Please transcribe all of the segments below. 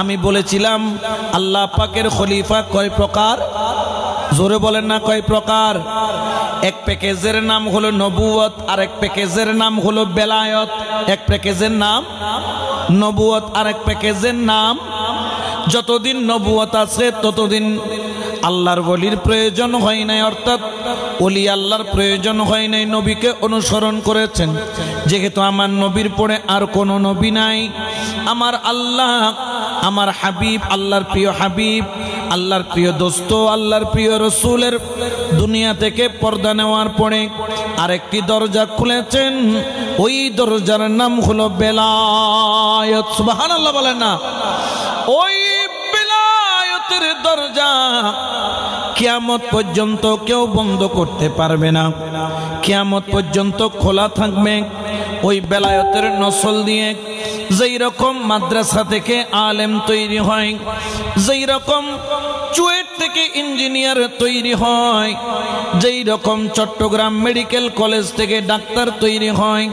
আমি বলেছিলাম আল্লাহ পাকের খলিফা কয় প্রকার, জোরে বলেন না কয় প্রকার। এক প্যাকেজের নাম হলো নবুয়ত, আর এক প্যাকেজের নাম হলো বেলায়ত। এক প্যাকেজের নাম নবুয়ত, আর এক প্যাকেজের নাম, যতদিন নবুয়ত আছে ততদিন আল্লাহর ওলির প্রয়োজন হয় নাই, অর্থাৎ ওলি আল্লাহর প্রয়োজন হয় নাই, নবীকে অনুসরণ করেছেন। যেহেতু আমার নবীর পরে আর কোনো নবী নাই, আমার আল্লাহ, আমার হাবিব, আল্লাহর প্রিয় হাবিব, আল্লাহর প্রিয় দোস্ত, আল্লাহর প্রিয় রসুলের দুনিয়া থেকে পর্দা নেওয়ার পরে আরেকটি দরজা খুলেছেন, ওই দরজার নাম হলো বেলায়েত। সুবহানাল্লাহ বলেন না। ওই বেলায়েতের দরজা কিয়ামত পর্যন্ত কেউ বন্ধ করতে পারবে না, কিয়ামত পর্যন্ত খোলা থাকবে। ওই বেলায়েতের নসল দিয়ে যেই রকম মাদ্রাসা থেকে আলেম তৈরি হয়, যেই রকম চুয়েট থেকে ইঞ্জিনিয়ার তৈরি হয়, যেই রকম চট্টগ্রাম মেডিকেল কলেজ থেকে ডাক্তার তৈরি হয়,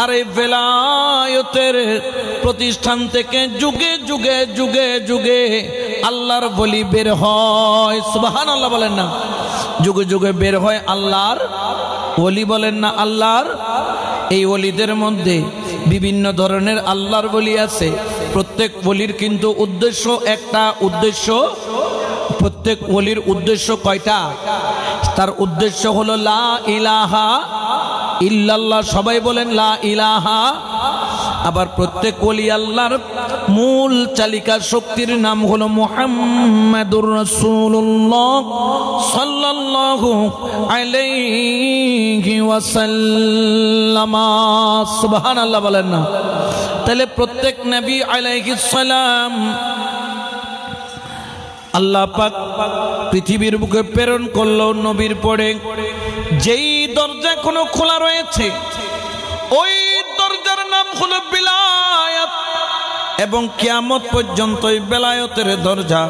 আর এই বেলায়েতের প্রতিষ্ঠান থেকে যুগে যুগে যুগে যুগে আল্লাহর বলি বের হয়। সুবহানাল্লাহ বলেন না। যুগে যুগে বের হয় আল্লাহর ওলি, বলেন না আল্লাহর। এই ওলিদের মধ্যে বিভিন্ন ধরনের আল্লাহর ওলি আছে। প্রত্যেক ওলির কিন্তু উদ্দেশ্য একটা, উদ্দেশ্য, প্রত্যেক ওলির উদ্দেশ্য কয়টা? তার উদ্দেশ্য হলো লা ইলাহা ইল্লাল্লাহ। সবাই বলেন লা ইলাহা। আবার প্রত্যেক ওলি আল্লাহর মূল চালিকা শক্তির নাম হলো মুহাম্মাদুর রাসূলুল্লাহ সাল্লাল্লাহু আলাইহি ওয়াসাল্লাম। সুবহানাল্লাহ বলেন না। তাহলে প্রত্যেক নবী আলাইহিস সালাম আল্লাহ পাক পৃথিবীর বুকে প্রেরণ করলো নবীর পরে। যেই দরজা কোনো খোলা রয়েছে ওই দরজার নাম হলো বেলায়েত, এবং কিয়ামত পর্যন্ত এই বেলায়েতের দরজা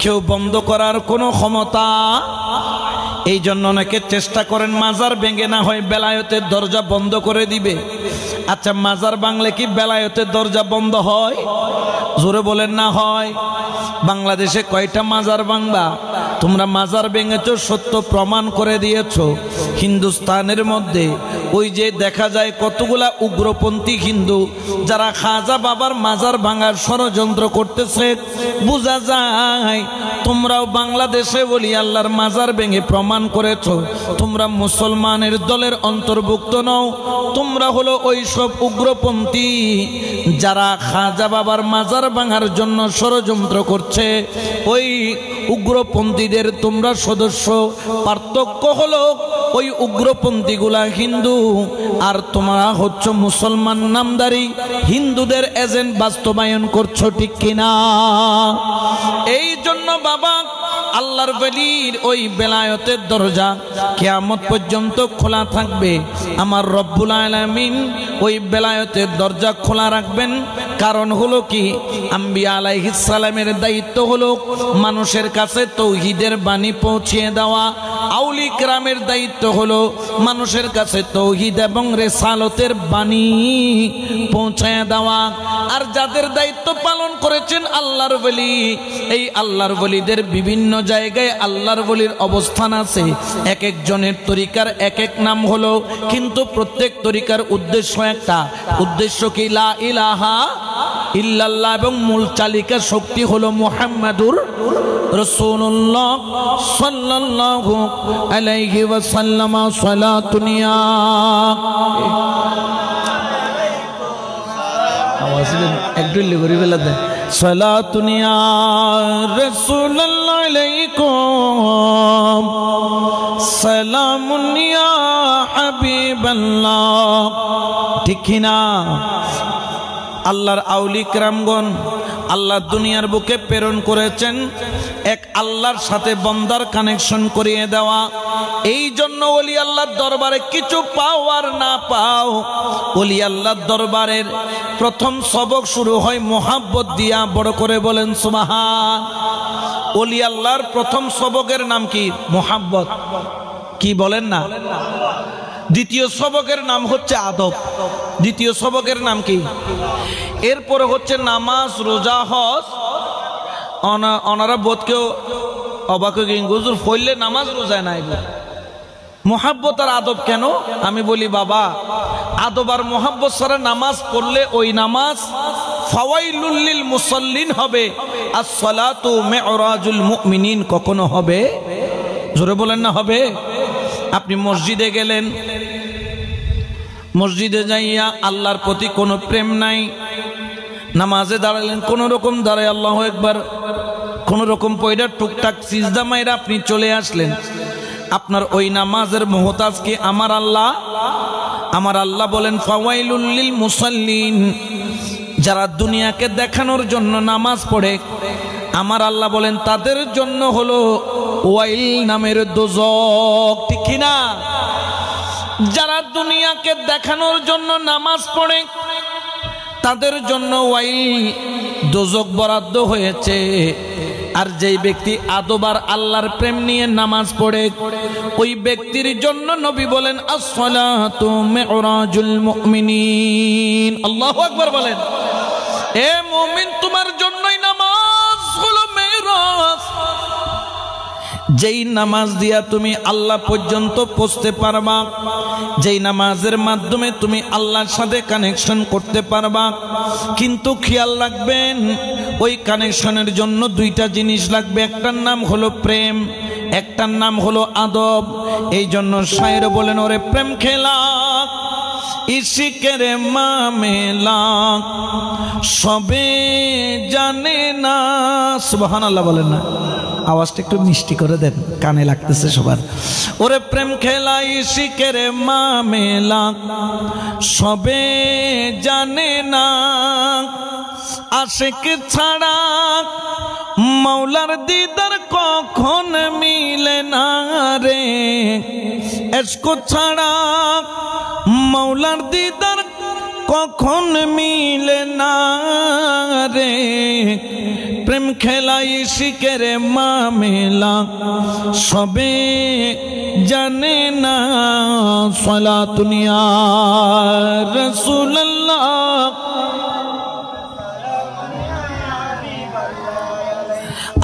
কেউ বন্ধ করার কোনো ক্ষমতা। এই জন্য অনেকে চেষ্টা করেন মাজার ভেঙে না হয় বেলায়েতের দরজা বন্ধ করে দিবে। আচ্ছা, মাজার ভাঙলে কি বেলায়েতের দরজা বন্ধ হয়? জোরে বলেন না হয়। বাংলাদেশে কয়টা মাজার ভাঙবা? তোমরা মাজার ভেঙেছো, সত্য প্রমাণ করে দিয়েছো। হিন্দুস্তানের মধ্যে ওই যে দেখা যায় কতগুলা উগ্রপন্থী হিন্দু যারা খাজা বাবার মাজার ভাঙার ষড়যন্ত্র করতেছে, বোঝা যায় তোমরাও বাংলাদেশে বলি আল্লাহর মাজার ভেঙে প্রমাণ করেছো তোমরা মুসলমানের দলের অন্তর্ভুক্ত নও। তোমরা হলো ওই সব উগ্রপন্থী যারা খাজা বাবার মাজার ভাঙার জন্য ষড়যন্ত্র করছে। ওই উগ্রপন্থীদের তোমরা সদস্য। পার্থক্য হলো ওই উগ্রপন্থীগুলা হিন্দু, আর তোমরা হচ্ছে মুসলমান নামদারি হিন্দুদের এজেন্ট বাস্তবায়ন করছো, ঠিক কিনা? এই জন্য বাবা আল্লাহর ওলির ওই বেলায়েতের দরজা কিয়ামত পর্যন্ত খোলা থাকবে। আমার রব্বুল আলামিন ওই বেলায়েতের দরজা খোলা রাখবেন। কারণ হলো কি, আম্বিয়া আলাইহিস সালামের দায়িত্ব হলো মানুষের কাছে তৌহিদের বাণী পৌঁছিয়ে দেওয়া। আউলি কিরামের দায়িত্ব হলো মানুষের কাছে তৌহিদ এবং রিসালতের বাণী পৌঁছায় দেওয়া। আর যাদের দায়িত্ব পালন করেছেন আল্লাহর ওলি, এই আল্লাহর ওলিদের বিভিন্ন জায়গায় আল্লাহর ওলির অবস্থান আছে। এক একজনের তরিকার এক এক নাম হলো, কিন্তু প্রত্যেক তরিকার উদ্দেশ্য একটা। উদ্দেশ্য কি? লা ইলাহা ইল্লাল্লাহ, এবং মূল চালিকা শক্তি হলো মুহাম্মাদুর রাসূলুল্লাহ সাল্লাল্লাহু আলাইহি ওয়াসাল্লাম। সালাতুনিয়া আওয়াজ দেন একটু লিগরি বেলা দেন। সালাতুনিয়া রাসূলুল্লাহ আলাইকুম, সালামুনিয়া হাবিবাল্লাহ। ঠিক না? আল্লাহর আউলি কিরামগণ আল্লাহ দুনিয়ার বুকে প্রেরণ করেছেন এক আল্লাহর সাথে বন্দার কানেকশন করিয়ে দেওয়া। এই জন্য ওলি আল্লাহর দরবারে কিছু পাও আর না পাও, ওলি আল্লাহর দরবারের প্রথম সবক শুরু হয় মোহাব্বত দিয়া। বড় করে বলেন সুবহান। ওলি আল্লাহর প্রথম সবকের নাম কি? মোহাব্বত। কি বলেন না? দ্বিতীয় সবকের নাম হচ্ছে আদব। দ্বিতীয় সবকের নাম কি? এরপরে হচ্ছে নামাজ, রোজা, হজ। ওনারা বোধকেও অবাক হুজুর ফইলে নামাজ রোজায় নাই মোহাব্বত আর আদব কেন? আমি বলি বাবা, আদব আর মোহাব্বত ছাড়া নামাজ পড়লে ওই নামাজ ফাওয়াইলুল লিল মুসাল্লিন হবে, as-সালাতু মি'রাজুল মুমিনিন কখনো হবে? জোরে বলেন না হবে? আপনি মসজিদে গেলেন, মসজিদে যাইয়া আল্লাহর প্রতি কোনো প্রেম নাই, নামাজে দাঁড়ালেন কোন রকম দাঁড়ায় আল্লাহু আকবার কোন রকম পয়ডা টুকটাক সিজদা মাইরা আপনি চলে আসলেন, আপনার ওই নামাজের মুহতাজ কি আমার আল্লাহ? আমার আল্লাহ বলেন ফাওয়াইলুল লিল মুসাল্লিন, যারা দুনিয়াকে দেখানোর জন্য নামাজ পড়ে আমার আল্লাহ বলেন তাদের জন্য হলো ওয়াইল নামের দোজক। ঠিক কিনা? যারা দুনিয়াকে দেখানোর জন্য নামাজ পড়ে তাদের জন্য ওয়াইল দোজক বরাদ্দ হয়েছে। আর যেই ব্যক্তি আদব আর আল্লাহর প্রেম নিয়ে নামাজ পড়ে ওই ব্যক্তির জন্য নবী বলেন as-সালাতু মি'রাজুল মুমিনিন। আল্লাহু আকবার বলেন। এ মুমিন, তোমার জন্যই নামাজ হলো মেরাজ। যেই নামাজ দিয়া তুমি আল্লাহ পর্যন্ত পৌঁছতে পারবা, যেই নামাজের মাধ্যমে তুমি আল্লাহর সাথে কানেকশন করতে পারবা। কিন্তু খেয়াল রাখবেন, ওই কানেকশনের জন্য দুইটা জিনিস লাগবে, একটার নাম হলো প্রেম, একটার নাম হলো আদব। এই জন্য শায়ের বলেন ওরে প্রেম খেলা ইশিকের মামেলা সবে জানে না। সুবহানাল্লাহ বলেন না, আওয়াজটা একটু মিষ্টি করে দেন, কানে লাগতেছে সবার। ওরে প্রেম খেলা ইশিকের মামেলা সবে জানে না, আশিক ছাড়া মাওলার দিদার কখন মিলে না রে, ইশক ছাড়া মাওলার দিদার কখন মিলে না রে, প্রেম খেলা ইশিকের মামেলা সবে জানে না। সালাতুন ইয়া রাসূলুল্লাহ,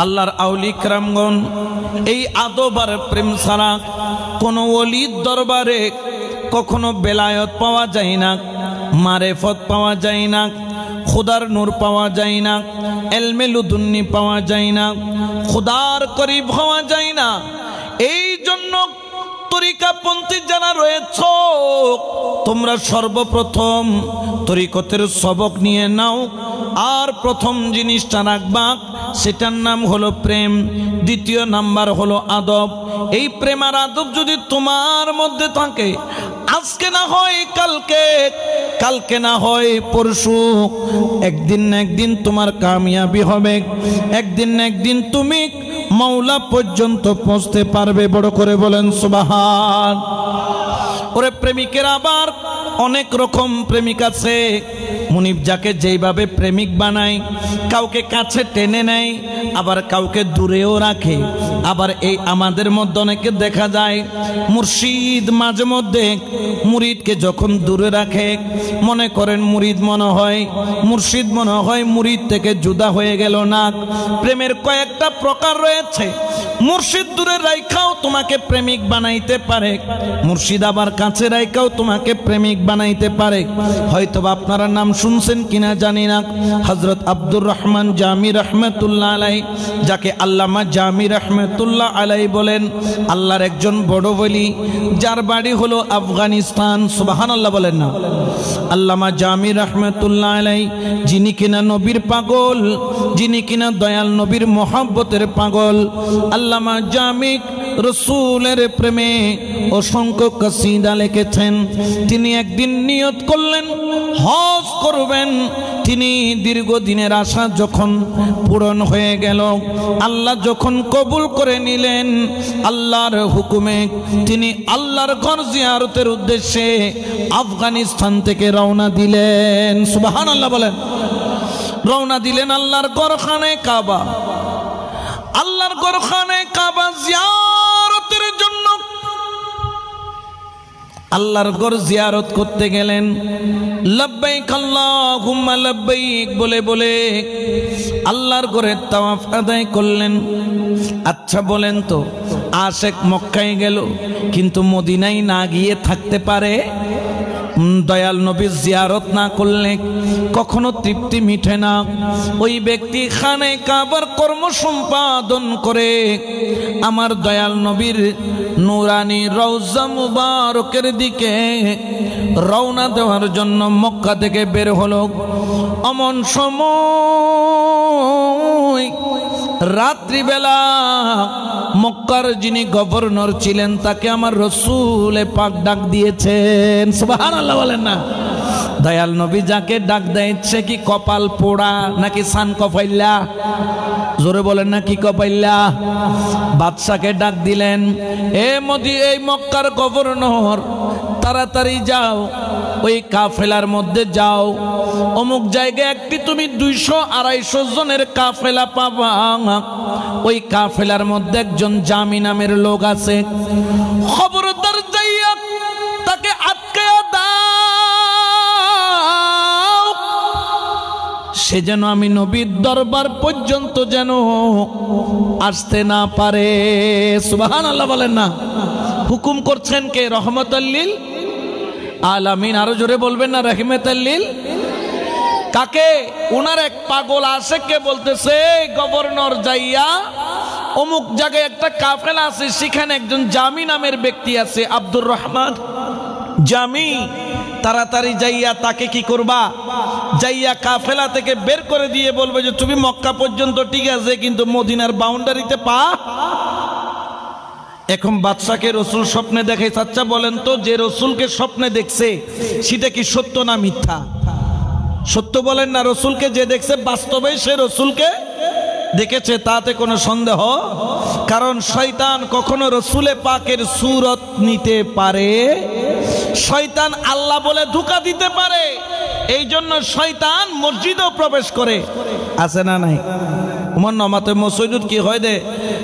আল্লাহর আউলি کرامগণ এই আদব আর প্রেম ছাড়া কোনো ওলির দরবারে কখনো বেলায়েত পাওয়া যায় না, মারেফত পাওয়া যায় না, খুদার নূর পাওয়া যায় না, ইলমে লুদুন্নি পাওয়া যায় না, খুদার করিব হওয়া যায় না। এই জন্য তরিকাপন্থী যারা রয়েছ তোমরা সর্বপ্রথম তরিকতের সবক নিয়ে নাও, আর প্রথম জিনিসটা রাখবা সেটার নাম হলো প্রেম, দ্বিতীয় নাম্বার হলো আদব। এই প্রেম আর আদব যদি তোমার মধ্যে থাকে, আজকে না হয় কালকে, কালকে না হয় পরশু, একদিন না একদিন তোমার কামিয়াবি হবে, একদিন না একদিন তুমি মাওলা পর্যন্ত পৌঁছতে পারবে। বড় করে বলেন সুবহান। ওরে প্রেমিকের আবার অনেক রকম প্রেমিক আছে। মুনিব যাকে যেইভাবে প্রেমিক বানায়, কাউকে কাছে টেনে নেয়, আবার কাউকে দূরেও রাখে। আবার এই আমাদের মধ্যে অনেকে দেখা যায় মুর্শিদ মাঝে মধ্যে মুরিদকে যখন দূরে রাখে, মনে করেন মুরিদ মনে হয়, মুর্শিদ মনে হয় মুরিদ থেকে জুদা হয়ে গেল না। প্রেমের কয়েকটা প্রকার রয়েছে। মুর্শিদ দূরে রাখাও তোমাকে প্রেমিক বানাইতে পারে, মুর্শিদ আবার কাছে রাখাও তোমাকে প্রেমিক বানাইতে পারে। হয়তোবা আপনারা নাম শুনছেন কিনা জানি না, হযরত আব্দুর রহমান জামি রহমাতুল্লাহ আলাইহি, যাকে আল্লামা জামি রহমাতুল্লাহ আলাইহি বলেন, আল্লাহর একজন বড় ওলি, যার বাড়ি হলো আফগানিস্তান। সুবহানাল্লাহ বলেন না। আল্লামা জামি রহমাতুল্লাহ আলাইহি, যিনি কিনা নবীর পাগল, যিনি কিনা দয়াল নবীর মহব্বতের পাগল, আল্লামা জামি রসুলের প্রেমে অসংখ্য কসিদা লিখেছেন। তিনি একদিন নিয়ত করলেন হজ করবেন। তিনি দীর্ঘদিনের আশা যখন পূরণ হয়ে গেল, আল্লাহ যখন কবুল করে নিলেন, আল্লাহর হুকুমে তিনি আল্লাহর ঘর জিয়ারতের উদ্দেশ্যে আফগানিস্তান থেকে রওনা দিলেন। সুবহানাল্লাহ বলেন। রওনা দিলেন আল্লাহর ঘরখানে কাবা, আল্লাহর ঘরখানে কাবা জিয়ারতের জন্য। আল্লাহর ঘর জিয়ারত করতে গেলেন। লব্বাইক আল্লাহুম্মা লব্বাইক বলে বলে আল্লাহর ঘরের তাওয়াফ আদায় করলেন। আচ্ছা বলেন তো, আশেক মক্কায় গেল কিন্তু মদিনায় না গিয়ে থাকতে পারে? দয়াল নবীর জিয়ারত না করলে কখনো তৃপ্তি মিঠে না। ওই ব্যক্তি খানে কাবার কর্ম সম্পাদন করে আমার দয়াল নবীর নুরানি রওজা মুবারকের দিকে রওনা দেওয়ার জন্য মক্কা থেকে বের হলো। অমন সময় রাত্রিবেলা মক্কার যিনি গভর্নর ছিলেন তাকে আমার রসুলে পাক ডাক দিয়েছেন। সুবহানাল্লাহ বলেন না। দয়াল নবী যাকে ডাক দেয় সে কি কপাল পোড়া নাকি সান কপাইল্লা? জোরে বলেন না, কি কপাইল্লা? বাদশাকে ডাক দিলেন, এই মক্কার গভর্নর তাড়াতাড়ি যাও, ওই কাফেলার মধ্যে যাও, অমুক জায়গায় একটি তুমি 200-250 জনের কাফেলা পাবা। ওই কাফেলার মধ্যে একজন জামি নামের লোক আছে, খবরদার যাইয়া তাকে আটকে দাও, সে যেন আমি নবীর দরবার পর্যন্ত যেন আসতে না পারে। সুবহানাল্লাহ বলেন না। হুকুম করছেন কে? রহমতুল লিল আলামিন। আরো জোরে বলবেন না, রহমতুল লিল। কাকে? উনার এক পাগল আশেককে বলতেছে, গভর্নর যাইয়া অমুক জায়গায় একটা কাফেলা আছে, সেখানে একজন জামি নামের ব্যক্তি আছে, আব্দুর রহমান জামি, তাড়াতাড়ি যাইয়া তাকে কি করবা? যাইয়া কাফেলা থেকে বের করে দিয়ে বলবে যে তুমি মক্কা পর্যন্ত ঠিক আছে কিন্তু মদিনার বাউন্ডারিতে পা। এখন বাদশাকে রসুল স্বপ্নে দেখে। আচ্ছা বলেন তো, যে রসুলকে স্বপ্নে দেখছে সেটা কি সত্য না মিথ্যা? সত্য বলেন না। রসুলকে যে দেখছে বাস্তবে সে রসুলকে দেখেছে, তাতে কোনো সন্দেহ? কারণ শয়তান কখনো রসুলে পাকের সূরত নিতে পারে, শয়তান আল্লাহ বলে ধোঁকা দিতে পারে। এই জন্য শয়তান মসজিদেও প্রবেশ করে, আছে না নাই? উমর নমাতে মসজিদ কি হয় দে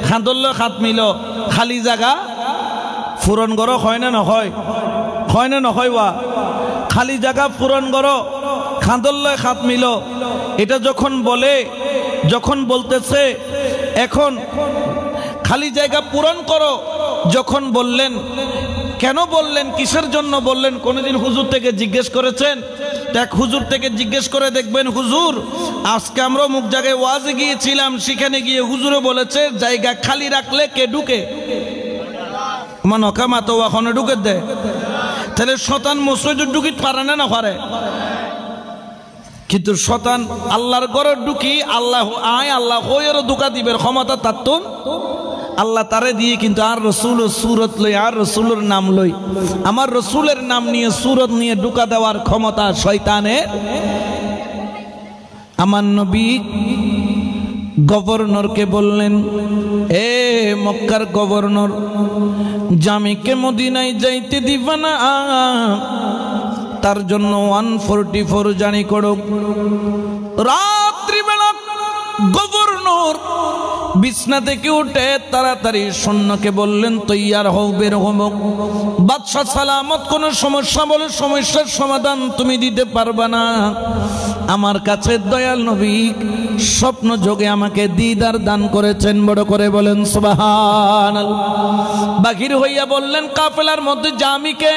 খাঁদল খাত মিল খালি জায়গা পূরণ করো, হয় না নহয়? হয় না নহয়? ওয়া খালি জায়গা পূরণ করো, খাঁদল খাত মিল। এটা যখন বলে, যখন বলতেছে এখন খালি জায়গা পূরণ করো, যখন বললেন, কেন বললেন, কিসের জন্য বললেন? কোনদিন হুজুর থেকে জিজ্ঞেস করেছেন? এক হুজুর থেকে জিজ্ঞেস করে দেখবেন, হুজুর আজকে আমরা অমুক জায়গায় ওয়াজে গিয়েছিলাম, সেখানে গিয়ে হুজুরে বলেছে জায়গা খালি রাখলে কে ঢুকে? নকা মাতো ওখানে ঢুকে দেয়। তাহলে শতান মসজিদ ঢুকিতে পারে না, না পারে? কিন্তু শতান আল্লাহর ঘরে ঢুকি আল্লাহ আয় আল্লাহ হয়েরও ধোঁকা দিবের ক্ষমতা তার তো আল্লাহ তারে দিয়ে। কিন্তু আর রসুল সুরত লই, আর রসুলের নাম লই, আমার রসুলের নাম নিয়ে সুরত নিয়ে ঢুকা দেওয়ার ক্ষমতা শয়তানের। আমার নবী গভর্নরকে বললেন, এ মক্কার গভর্নর, জামিকে মদিনায় যাইতে দিবা না, তার জন্য 144 জারি করো। রাত্রিবেলা গভর্নর বিছনা থেকে উঠে তাড়াতাড়ি সৈন্যকে বললেন, তৈয়ার হও, বের হব। বাদশাহ সালামত কোন সমস্যা বলে সমস্যার সমাধান তুমি দিতে পারবা না। আমার কাছে দয়াল নবী স্বপ্ন যোগে আমাকে দিদার দান করেছেন। বড় করে বলেন সুবহানাল্লাহ। বাহির হইয়া বললেন কাফেলার মধ্যে জামিকে।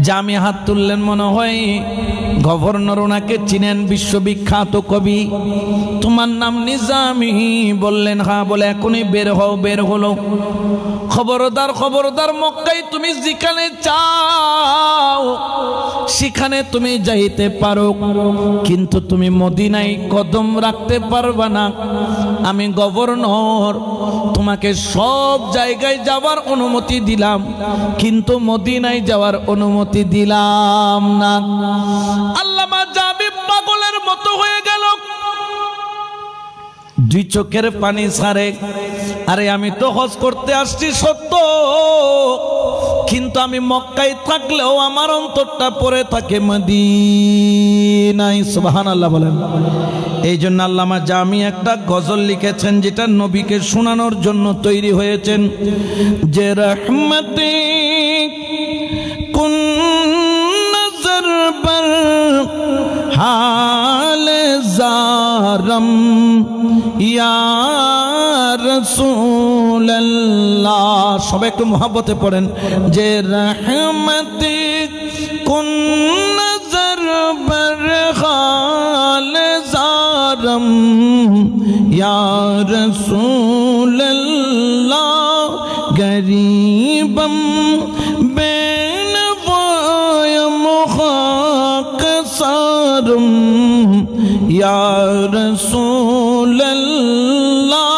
জামি হাত তুললেন, মনে হয় গভর্নর ওনাকে চিনেন, বিশ্ববিখ্যাত কবি, তোমার নাম নিজামি? বললেন হ্যাঁ। বলে এখনই বের হও। বের হলো। খবরদার খবরদার, মক্কায় তুমি যেখানে চাও সেখানে তুমি যাইতে পারো, কিন্তু তুমি মদিনায় কদম রাখতে পারবা না। আমি গভর্নর তোমাকে সব জায়গায় যাওয়ার অনুমতি দিলাম, কিন্তু মদিনায় যাওয়ার অনুমতি দিলাম না। আল্লামা জামি পাগলের মতো হয়ে গেল, দুই চোখের পানি ছাড়ে। আরে আমি তো হজ করতে আসছি সত্য, কিন্তু আমি মক্কায় থাকলেও আমার অন্তরটা পড়ে থাকে মদিনায়। সুবহানাল্লাহ বলেন। এই জন্য আল্লামা জামি একটা গজল লিখেছেন, যেটা নবীকে শোনানোর জন্য তৈরি হয়েছেন, যে রহমতে हाल ज़ारम या रसूल अल्लाह সবাই একটু মোহাব্বতে পড়েন যে रहमत कुन नजर बर हाल ज़ारम या रसूल अल्लाह गरीबम या रसूल अल्लाह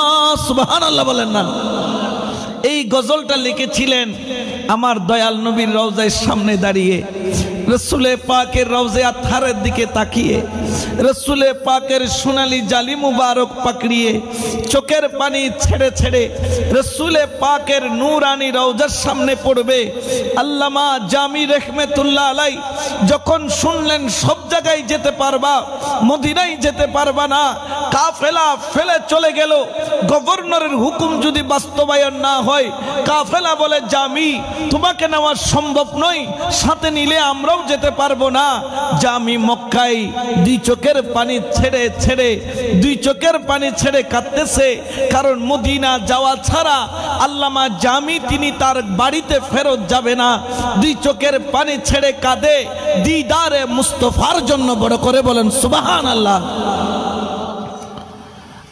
सुबहानाल्लाह बोलें ना। এই গজলটা লিখেছিলেন আমার দয়াল নবীর রওজার সামনে দাঁড়িয়ে, রসুলে পাকের রওজে আতহারের দিকে তাকিয়ে, রসুলে পাকের সোনালী জালি মুবারক পাকড়িয়ে চোখের পানি ছেড়ে ছেড়ে রসুলে পাকের নূরানি রওজার সামনে পড়বে। আল্লামা জামি রহমতুল্লাহ আলাই যখন শুনলেন সব জায়গায় যেতে পারবা, মদিনায় যেতে পারবা না, কাফেলা ফেলে চলে গেল, গভর্নরের হুকুম যদি বাস্তবায়ন না হয়, কাফেলা বলে জামি তোমাকে নেওয়া সম্ভব নয়, সাথে নিলে আমরাও যেতে পারবো না। জামি মক্কায় দুই চোখের পানি ছেড়ে ছেড়ে দুই চোখের পানি ছেড়ে কাঁদতেছে, কারণ মদিনা যাওয়া ছাড়া আল্লামা জামি তিনি তার বাড়িতে ফেরত যাবে না। দুই চোখের পানি ছেড়ে কাঁদে দিদারে মুস্তফার জন্য। বড় করে বলেন সুবহানাল্লাহ।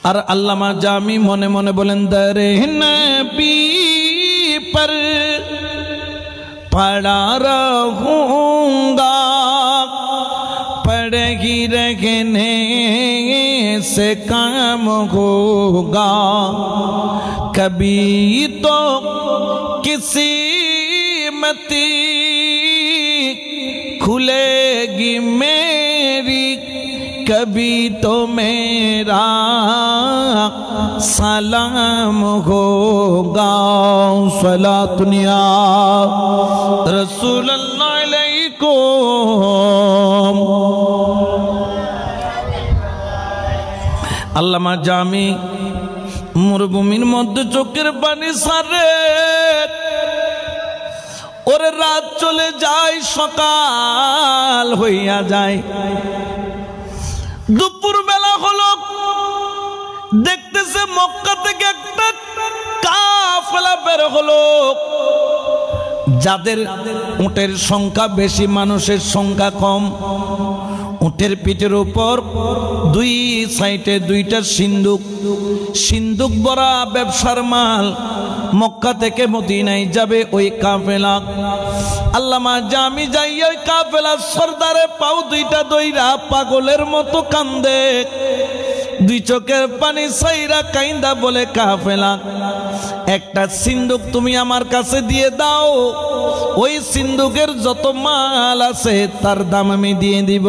আর আল্লামা জামি মনে মনে বলেন দরে নবী पर पड़ा रहूंगा, पड़े ही रहने से काम होगा, कभी तो किसी मती खुलेगी मेरी, कभी तो मेरा सलाम होगा। सलातुन या रसूलल्लाह अलैकुम। আল্লামা জামি মরুভূমির মধ্যে চোখের পানি সারে, ওরে রাত চলে যায়, সকাল হইয়া যায়, দুপুর বেলা হলো, দেখতেছে মক্কা থেকে একটা কাফেলা বের হলো, যাদের উটের সংখ্যা বেশি, মানুষের সংখ্যা কম। উটের পিঠের উপর দুই সাইডে দুইটা সিন্দুক, সিন্দুক ভরা ব্যবসার মাল, মক্কা থেকে মদিনায় যাবে ওই কাফেলা। আল্লামা জামি যাই ওই কাফেলা সর্দারে পাও দুইটা দইরা পাগলের মতো কান্দে, দুই চোখের পানি সাইরা কাইন্দা বলে কাফেলা একটা সিন্দুক তুমি আমার কাছে দিয়ে দাও, ওই সিন্দুকের যত মাল আছে তার দাম আমি দিয়ে দিব।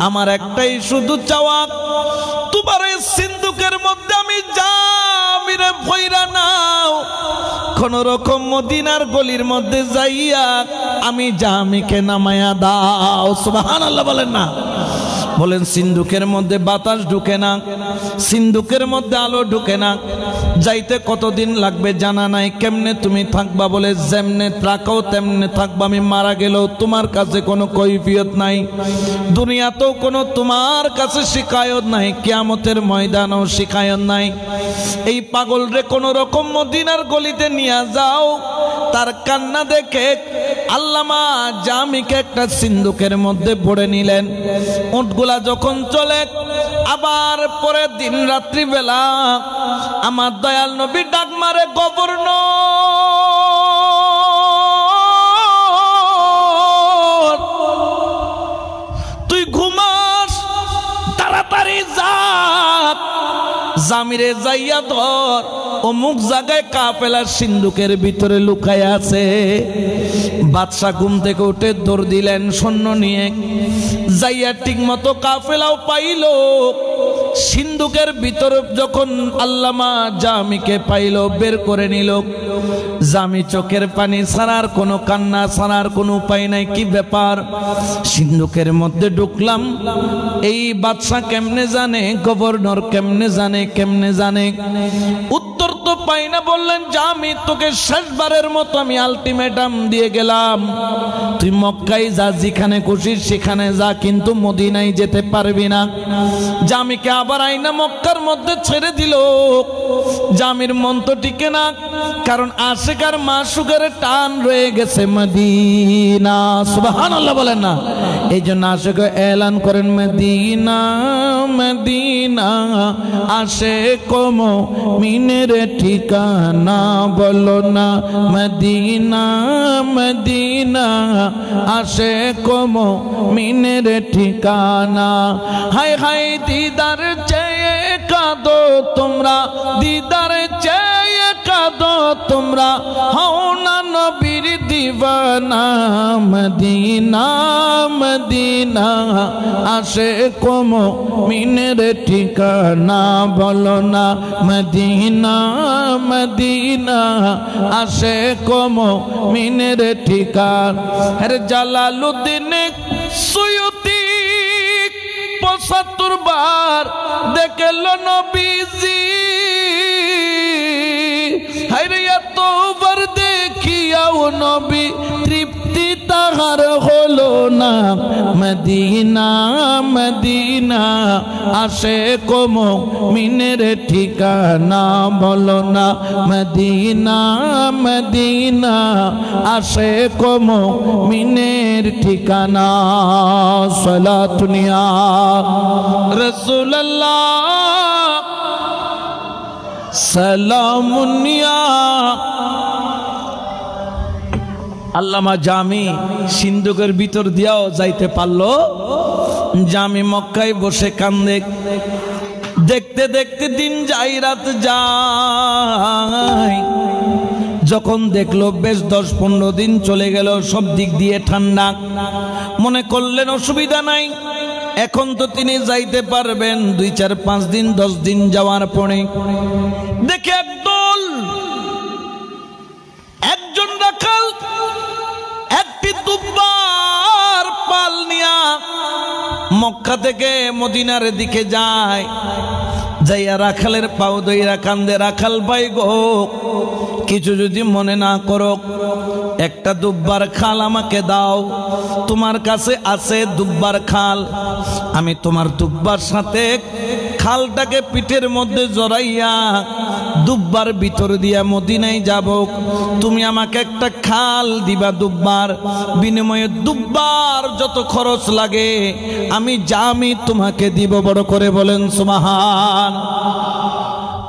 আমার একটাই শুধু চাওয়া, তোমার এই সিন্দুকের মধ্যে আমি জামিরে ভইরা নাও, কোন রকম মদিনার গলির মধ্যে যাইয়া আমি জামিকে নামায়া দাও। সুবহানাল্লাহ বলেন না। বলেন সিন্ধুকের মধ্যে বাতাস ঢুকে না, সিন্ধুকের মধ্যে আলো ঢুকে না, যাইতে কতদিন লাগবে জানা নাই। কেমনে তুমি থাকবা? বলে যেমনে থাকো তেমনে থাকবা, আমি মারা গেলেও তোমার কাছে কোনো কৈফিয়ত নাই, দুনিয়াতেও কোনো তোমার কাছে শিকায়ত নাই, কিয়ামতের ময়দানেও শিকায়ত নাই। এই পাগল রে কোনো রকম মদিনার গলিতে নিয়ে যাও। তার কান্না দেখে আল্লামা জামিকে একটা সিন্ধুকের মধ্যে ভরে নিলেন। উটগুলা যখন চলে, আবার পরের দিন রাত্রি বেলা আমার দয়াল নবী ডাক মারে, গভর্নর তুই ঘুমাস, তাড়াতাড়ি যা, জামিরে যাইয়া ধর, অমুক জায়গায় কাফেলার সিন্ধুকের ভিতরে লুকায় আছে। বাদশা ঘুম থেকে উঠে দৌড় দিলেন সৈন্য নিয়ে, যাইয়া ঠিক মতো কাফেলাও পাইল। সিন্ধুকের ভিতরে যখন আল্লামা জামিকে পাইল, বের করে নিল। জামি চোখের পানি ছাড়ার কোনো কান্না ছাড়ার কোনো উপায় নাই। কি ব্যাপার? সিন্ধুকের মধ্যে ঢুকলাম, এই বাদশা কেমনে জানে, গভর্নর কেমনে জানে, কেমনে জানে? উত্তর তো পাই না, বললেন জামি তোকে শেষবারের মতো আমি আলটিমেটাম দিয়ে গেলাম, তুই মক্কায় যা, যেখানে খুশি সেখানে যা, কিন্তু মদিনায় যেতে পারবি না। জামিকে আবার আইনা মক্কার মধ্যে ছেড়ে দিল। জামির মন তো টিকে না, কারণ আশিকার মাসুকের টান রয়ে গেছে মদিনা। সুবহানাল্লাহ বলেন না। এই জন্য আশিক এলান করেন মদিনা মদিনা আশিক মুমিনের ঠিকানা, বলো না মদিনা মদিনা আশিক মুমিনের ঠিকানা। হায় হায় দিদার চেয়ে কাঁদো তোমরা, দিদার চেয়ে কাঁদো তোমরা, হও না নবীর দিওয়ানা। মদিনা মদিনা আশিক মুমিনের ঠিকানা, বলো না মদিনা মদিনা আশিক মুমিনের ঠিকানা। আরে জালালউদ্দিন সুয়ুতি ৭৫ বার দেখল নবীজি, হায়রে এতবার দেখিয়াও নবী তৃপ্তি তাহার হলো না। মদিনা মদিনা আশিক মুমিনের ঠিকানা, বলো না মদিনা মদিনা আশিক মুমিনের ঠিকানা। সালাতুন ইয়া রাসূলুল্লাহ সালামুন ইয়া। আল্লামা জামি সিন্ধুকের ভিতর দিয়াও যাইতে পারলো। জামি মক্কায় বসে কান্দে। দেখতে দেখতে দিন যাই রাত যায়, যখন দেখলো বেশ 10-15 দিন চলে গেল, সব দিক দিয়ে ঠান্ডা, মনে করলেন অসুবিধা নাই, এখন তো তিনি যাইতে পারবেন। 2-4-5 দিন 10 দিন যাওয়ার পরে দেখে একজন রাখাল একটি দুব্বার পাল নিয়া মক্কা থেকে মদিনার দিকে যায়। যাইয়া রাখালের পাও ধইরা কান্দে, রাখাল ভাই গো, কিছু যদি মনে না করো, একটা দুব্বার খাল আমাকে দাও, তোমার কাছে আছে দুব্বার খাল, আমি তোমার দুব্বার সাথে খালটাকে পিঠের মধ্যে জড়াইয়া দুব্বার ভিতর দিয়া মদিনায় যাব, তুমি আমাকে একটা খাল দিবা দুব্বার, বিনিময়ে দুব্বার যত খরচ লাগে আমি জামি তোমাকে দিব। বড় করে বলেন সুবহান।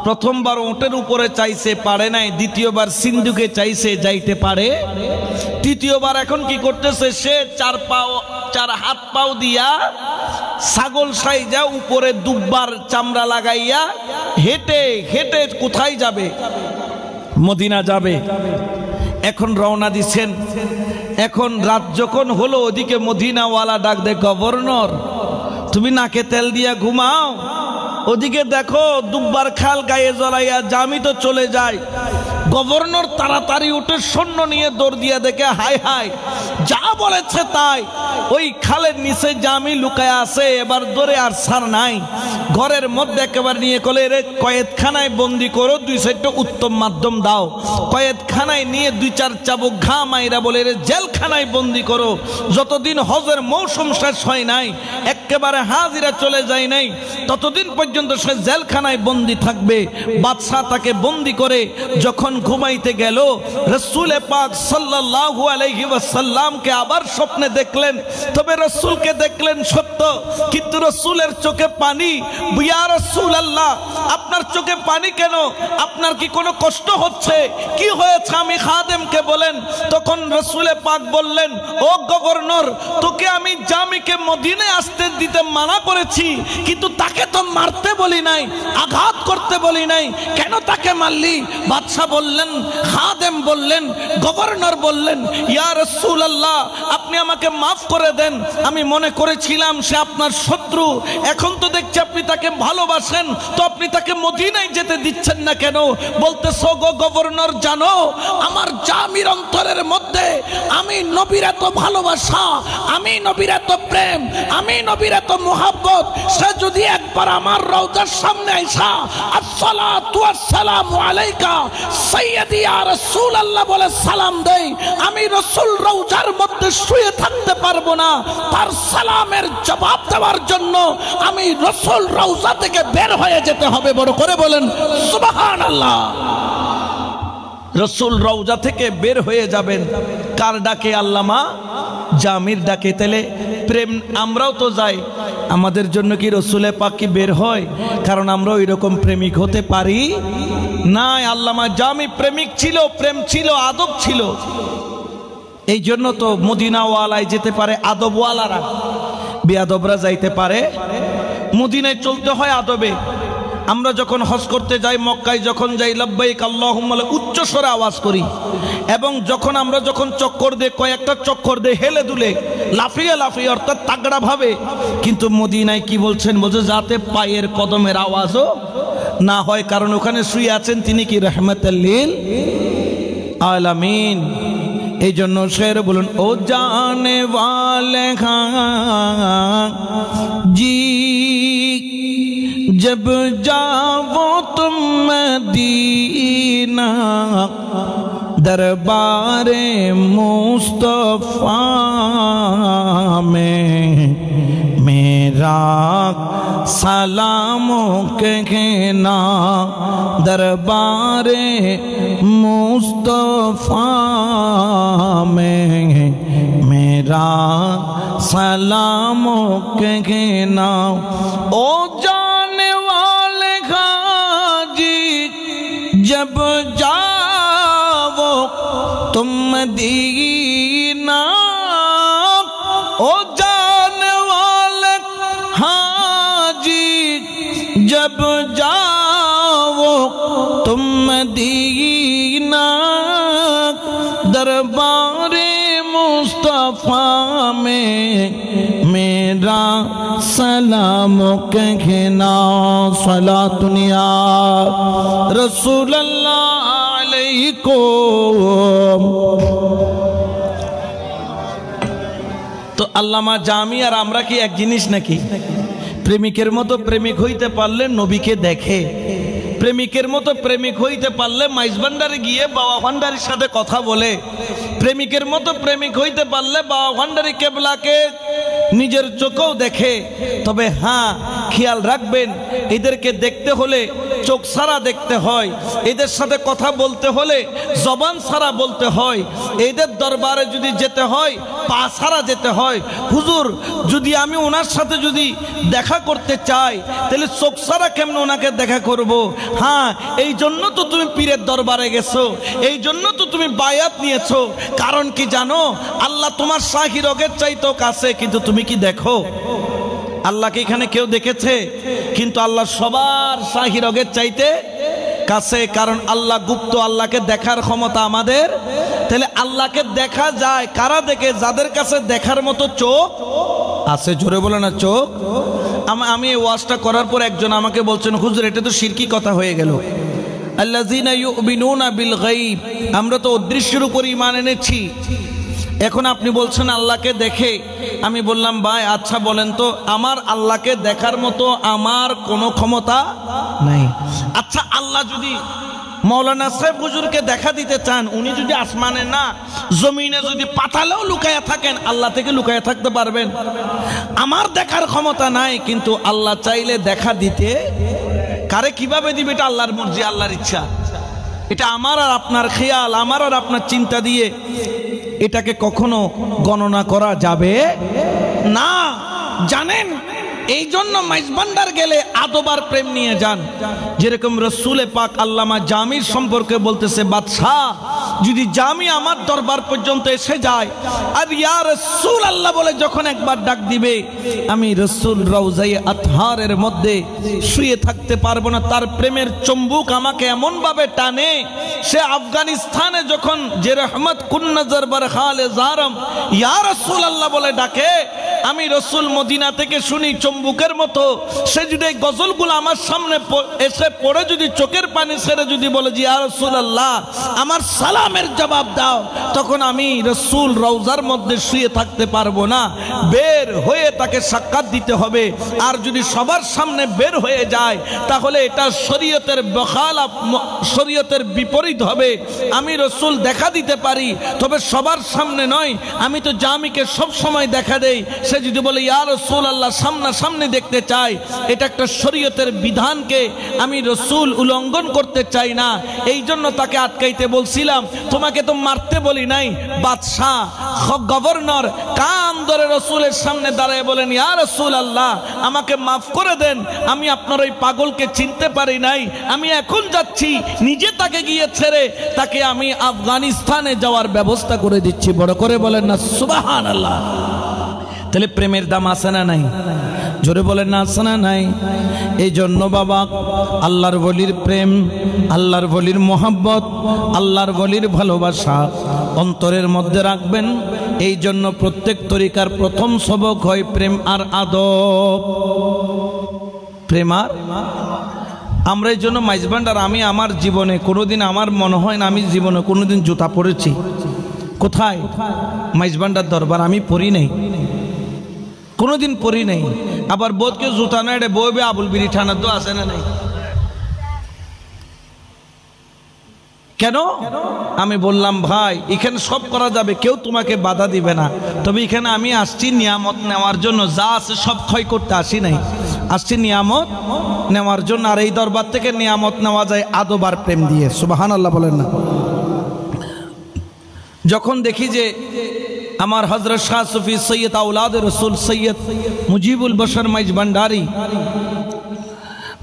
প্রথমবার ওটের উপরে চাইছে, পারে নাই। দ্বিতীয়বার সিন্ধুকে চাইছে, যাইতে পারে। তৃতীয়বার এখন কি করতেছে, সে 4 হাত পাও দিয়া ছাগল সাইজা উপরে দুব্বার চামড়া লাগাইয়া হেঁটে হেঁটে কোথায় যাবে, মদিনা যাবে। এখন রওনা দিচ্ছেন। এখন রাত যখন হলো, ওদিকে মদিনাওয়ালা ডাক দে, গভর্নর তুমি নাকে তেল দিয়া ঘুমাও, ওদিকে দেখো দুব্বার খাল গায়ে জ্বলাইয়া জামি তো চলে যায়। গভর্নর তাড়াতাড়ি উঠে সৈন্য নিয়ে দৌড় দিয়া দেখে, হায় হায়, যা বলেছে তাই, ওই খালের নিচে জামি লুকায় আছে, এবার দৌড়ে আর ছাড় নাই। ঘরের মধ্যে একেবারে নিয়ে কলে, রে কয়েদখানায় বন্দি করো, 2-4টা উত্তম মাধ্যম দাও। কয়েদখানায় নিয়ে 2-4 চাবুক ঘা মাইরা বলে, রে জেলখানায় বন্দি করো, যতদিন হজের মৌসুম শেষ হয় নাই, একেবারে হাজিরা চলে যায় নাই, ততদিন পর্যন্ত সে জেলখানায় বন্দি থাকবে। বাদশা তাকে বন্দি করে যখন ঘুমাইতে গেল, রাসূল পাক সাল্লাল্লাহু আলাইহি ওয়াসাল্লামকে আবার স্বপ্নে দেখলেন। তবে রাসূলকে দেখলেন সত্য, কিন্তু রাসূলের চোখে পানি। ইয়া রাসূলুল্লাহ, আপনার চোখে পানি কেন? আপনার কি কোনো কষ্ট হচ্ছে? কি হয়েছে আমি খাদেমকে বলেন। তখন রাসূল পাক বললেন, ও গভর্নর, তোকে আমি জামিকে মদিনায় আসতে দিতে মানা করেছি, কিন্তু তাকে তো মারতে বলি নাই, আঘাত করতে বলি নাই, কেন তাকে মারলি? বাদশা বললেন, খাদেম বললেন, গভর্নর বললেন, ইয়া রাসূলুল্লাহ, আপনি আমাকে মাফ করে দেন, আমি মনে করেছিলাম সে আপনার শত্রু, এখন তো দেখছি আপনি তাকে ভালোবাসেন, তো আপনি তাকে মদিনায় যেতে দিচ্ছেন না কেন? বলতেছো, গো গভর্নর, জানো আমার জামির অন্তরের মধ্যে আমি নবীর এত ভালোবাসা, আমি নবীর এত প্রেম, আমি নবীর এত মোহাব্বত, সে যদি একবার আমার রওজার সামনে আইসা আসসালাতু ওয়াসসালামু আলাইকা সাইয়্যিদি ইয়া রাসূলুল্লাহ বলে সালাম দেই, আমি রাসূল রওজার মধ্যে শুয়ে থাকতে পারবো না। তার সালামের জবাব দেওয়ার জন্য আমি রাসূল রওজা থেকে বের হয়ে যেতে হবে। বড় করে বলেন সুবহানাল্লাহ। রাসূল রওজা থেকে বের হয়ে যাবেন কার ডাকে? আল্লামা জামির ডাকে। তাহলে প্রেম আমরাও তো যাই, আমাদের জন্য কি রাসূলে পাক কি বের হয়? কারণ আমরা ওই রকম প্রেমিক হতে পারি না। আল্লামা জামি প্রেমিক ছিল, প্রেম ছিল, আদব ছিল। এই জন্য তো মদিনাওয়ালায় যেতে পারে আদবওয়ালারা, বেয়াদবরা যাইতে পারে। মদিনায় চলতে হয় আদবে। আমরা যখন হজ করতে যাই, মক্কায় যখন যাই, লব্বাইক আল্লাহুম্মা উচ্চ স্বরে আওয়াজ করি। এবং যখন আমরা চক্কর দিয়ে, কয়েকটা চক্কর দিয়ে হেলে দুলে লাফিয়ে লাফিয়ে, অর্থাৎ তাগড়া ভাবে। কিন্তু মদিনায় কি বলছেন? বলছে যাতে পায়ের কদমের আওয়াজও না হয়, কারণ ওখানে শুয়ে আছেন তিনি কি রহমাতুল লিল আলামিন। এই জন্য শের বলুন, ও জানে ওয়ালে জি जब जाओ तुम मदीना दरबारे मुस्तफा में मेरा सलामों कहना दरबारे मुस्तफा में मेरा सलामों कहना। ओ जब जाओ तुम मदीना, ओ जाने वाले हाजी, जब जाओ तुम मदीना दरबारे मुस्तफा में मेरा सलाम कहना। सलातुन या रसूलल्लाह अलैकुम। तो আল্লামা জামি আর আমরা কি এক জিনিস নাকি? প্রেমিকের মতো প্রেমিক হইতে পারলে নবীকে দেখে, প্রেমিকের মতো প্রেমিক হইতে পারলে মাইজভান্ডারে গিয়ে বাবা ভান্ডারির সাথে কথা বলে, প্রেমিকের মতো প্রেমিক হইতে পারলে বাবা ভান্ডারি কেবলাকে নিজের চোখেও দেখে। তবে হ্যাঁ, খেয়াল রাখবেন, এদেরকে দেখতে হলে চোখ ছাড়া দেখতে হয়, এদের সাথে কথা বলতে হলে জবান ছাড়া বলতে হয়, এদের দরবারে যদি যেতে হয় পা ছাড়া যেতে হয়। হুজুর, যদি আমি ওনার সাথে যদি দেখা করতে চাই তাহলে চোখ ছাড়া কেমন ওনাকে দেখা করব? হ্যাঁ, এই জন্য তো তুমি পীরের দরবারে গেছো, এই জন্য তো তুমি বায়াত নিয়েছো। কারণ কি জানো? আল্লাহ তোমার শাহী রগের চাইতেও কাছে, কিন্তু তুমি কি দেখো? আল্লাহকে এখানে কেউ দেখেছে? কিন্তু আল্লাহ সবার শাহী রগের চাইতে কাছে, কারণ আল্লাহ গুপ্ত। আল্লাহকে দেখার ক্ষমতা আমাদের। তাহলে আল্লাহকে দেখা যায় কারা দেখে? যাদের কাছে দেখার মতো চোখ আছে। জোরে বলে না চোখ। আমি এই ওয়াজটা করার পর একজন আমাকে বলছেন, হুজুর এটা তো শিরকি কথা হয়ে গেল। আল্লাযীনা ইউমিনুনা বিল গায়ব, আমরা তো অদৃশ্যের উপর ঈমান এনেছি। এখন আপনি বলছেন আল্লাহকে দেখে। আমি বললাম, ভাই আচ্ছা বলেন তো, আমার আল্লাহকে দেখার মতো আমার কোনো ক্ষমতা নাই। আচ্ছা, আল্লাহ যদি মৌলানা সাহেব হুজুরকে দেখা দিতে চান, উনি যদি আসমানে না জমিনে যদি পাতালেও লুকায়া থাকেন, আল্লাহ থেকে লুকায়া থাকতে পারবেন? আমার দেখার ক্ষমতা নাই, কিন্তু আল্লাহ চাইলে দেখা দিতে। কারে কিভাবে দিবে এটা আল্লাহর মর্জি, আল্লাহর ইচ্ছা। এটা আমার আর আপনার খেয়াল, আমার আর আপনার চিন্তা দিয়ে এটাকে কখনো গণনা করা যাবে না। জানেন, এই জন্য মাইজভান্ডার গেলে আদবার প্রেম নিয়ে যান। যেরকম রসুলে পাক আল্লামা জামির সম্পর্কে বলতেছে, বাদশাহ যদি জামি আমার দরবার পর্যন্ত এসে যায় আর ইয়া রাসূল আল্লাহ বলে যখন একবার ডাক দিবে, আমি রসুল রওজায়ে আতহারের মধ্যে শুয়ে থাকতে পারবো না। তার প্রেমের চুম্বক আমাকে এমন ভাবে টানে, সে আফগানিস্তানে যখন যে রহমত কুন নজর বর খালে জারম ইয়া রাসূল আল্লাহ বলে ডাকে, আমি রসুল মদিনা থেকে শুনি চুম্বুকের মতো, সে যদি এই গজলগুলো আমার সামনে এসে পড়ে যদি চোখের পানি ছেড়ে যদি বলে যে ইয়া রাসূলুল্লাহ আমার সালামের জবাব দাও, তখন আমি রসুল রওজার মধ্যে শুয়ে থাকতে পারবো না, বের হয়ে তাকে সাক্ষাৎ দিতে হবে। আর যদি সবার সামনে বের হয়ে যায় তাহলে এটা শরীয়তের বখালাফ, শরীয়তের বিপরীত হবে। আমি রসুল দেখা দিতে পারি, তবে সবার সামনে নয়। আমি তো জামিকে সব সময় দেখা দেই, সে যদি বলে ইয়া রাসূলুল্লাহ সামনাসামনি দেখতে চাই, এটা একটা শরীয়তের বিধানকে আমি রসুল উল্লঙ্ঘন করতে চাই না, এই জন্য তাকে আটকাইতে বলছিলাম। তোমাকে তো মারতে বলি নাই। বাদশাহ গভর্নর কান ধরে রসুলের সামনে দাঁড়ায় বলেন ইয়া রাসূলুল্লাহ আমাকে মাফ করে দেন, আমি আপনার ওই পাগলকে চিনতে পারি নাই, আমি এখন যাচ্ছি, নিজে তাকে গিয়ে ছেড়ে তাকে আমি আফগানিস্তানে যাওয়ার ব্যবস্থা করে দিচ্ছি। বড় করে বলেন না সুবহানাল্লাহ। তাহলে প্রেমের দাম আছে না নাই? জোরে বলেন না আছে না নাই? এই জন্য বাবা আল্লাহর ওলির প্রেম, আল্লাহর ওলির মোহাব্বত, আল্লাহর ওলির ভালোবাসা অন্তরের মধ্যে রাখবেন। এই জন্য প্রত্যেক তরিকার প্রথম সবক হয় প্রেম আর আদব। প্রেম আর আমরা এই জন্য মাইজবান্ডার, আমি আমার জীবনে কোনোদিন, আমার মনে হয় না আমি জীবনে কোনোদিন জুতা পরেছি। কোথায়? মাইজবান্ডার দরবার আমি পরি নাই, কোনোদিন পরি নাই। আবার বোধকে জুতা না এটা বইবে আবুল বিড়ি ঠানা তো আছে না নাই? কেন? আমি বললাম ভাই এখানে সব করা যাবে, কেউ তোমাকে বাধা দিবে না, তবে এখানে আমি আসছি নিয়ামত নেওয়ার জন্য, যা আছে সব ক্ষয় করতে আসি নাই, আসছি নিয়ামত নেওয়ার জন্য। আর এই দরবার থেকে নিয়ামত নেওয়া যায় আদব আর প্রেম দিয়ে। সুবহানাল্লাহ বলেন না। যখন দেখি যে আমার হযরত শাহ সুফি সৈয়দ আওলাদে রসুল সৈয়দ মুজিবুল বশর মাইজ ভান্ডারী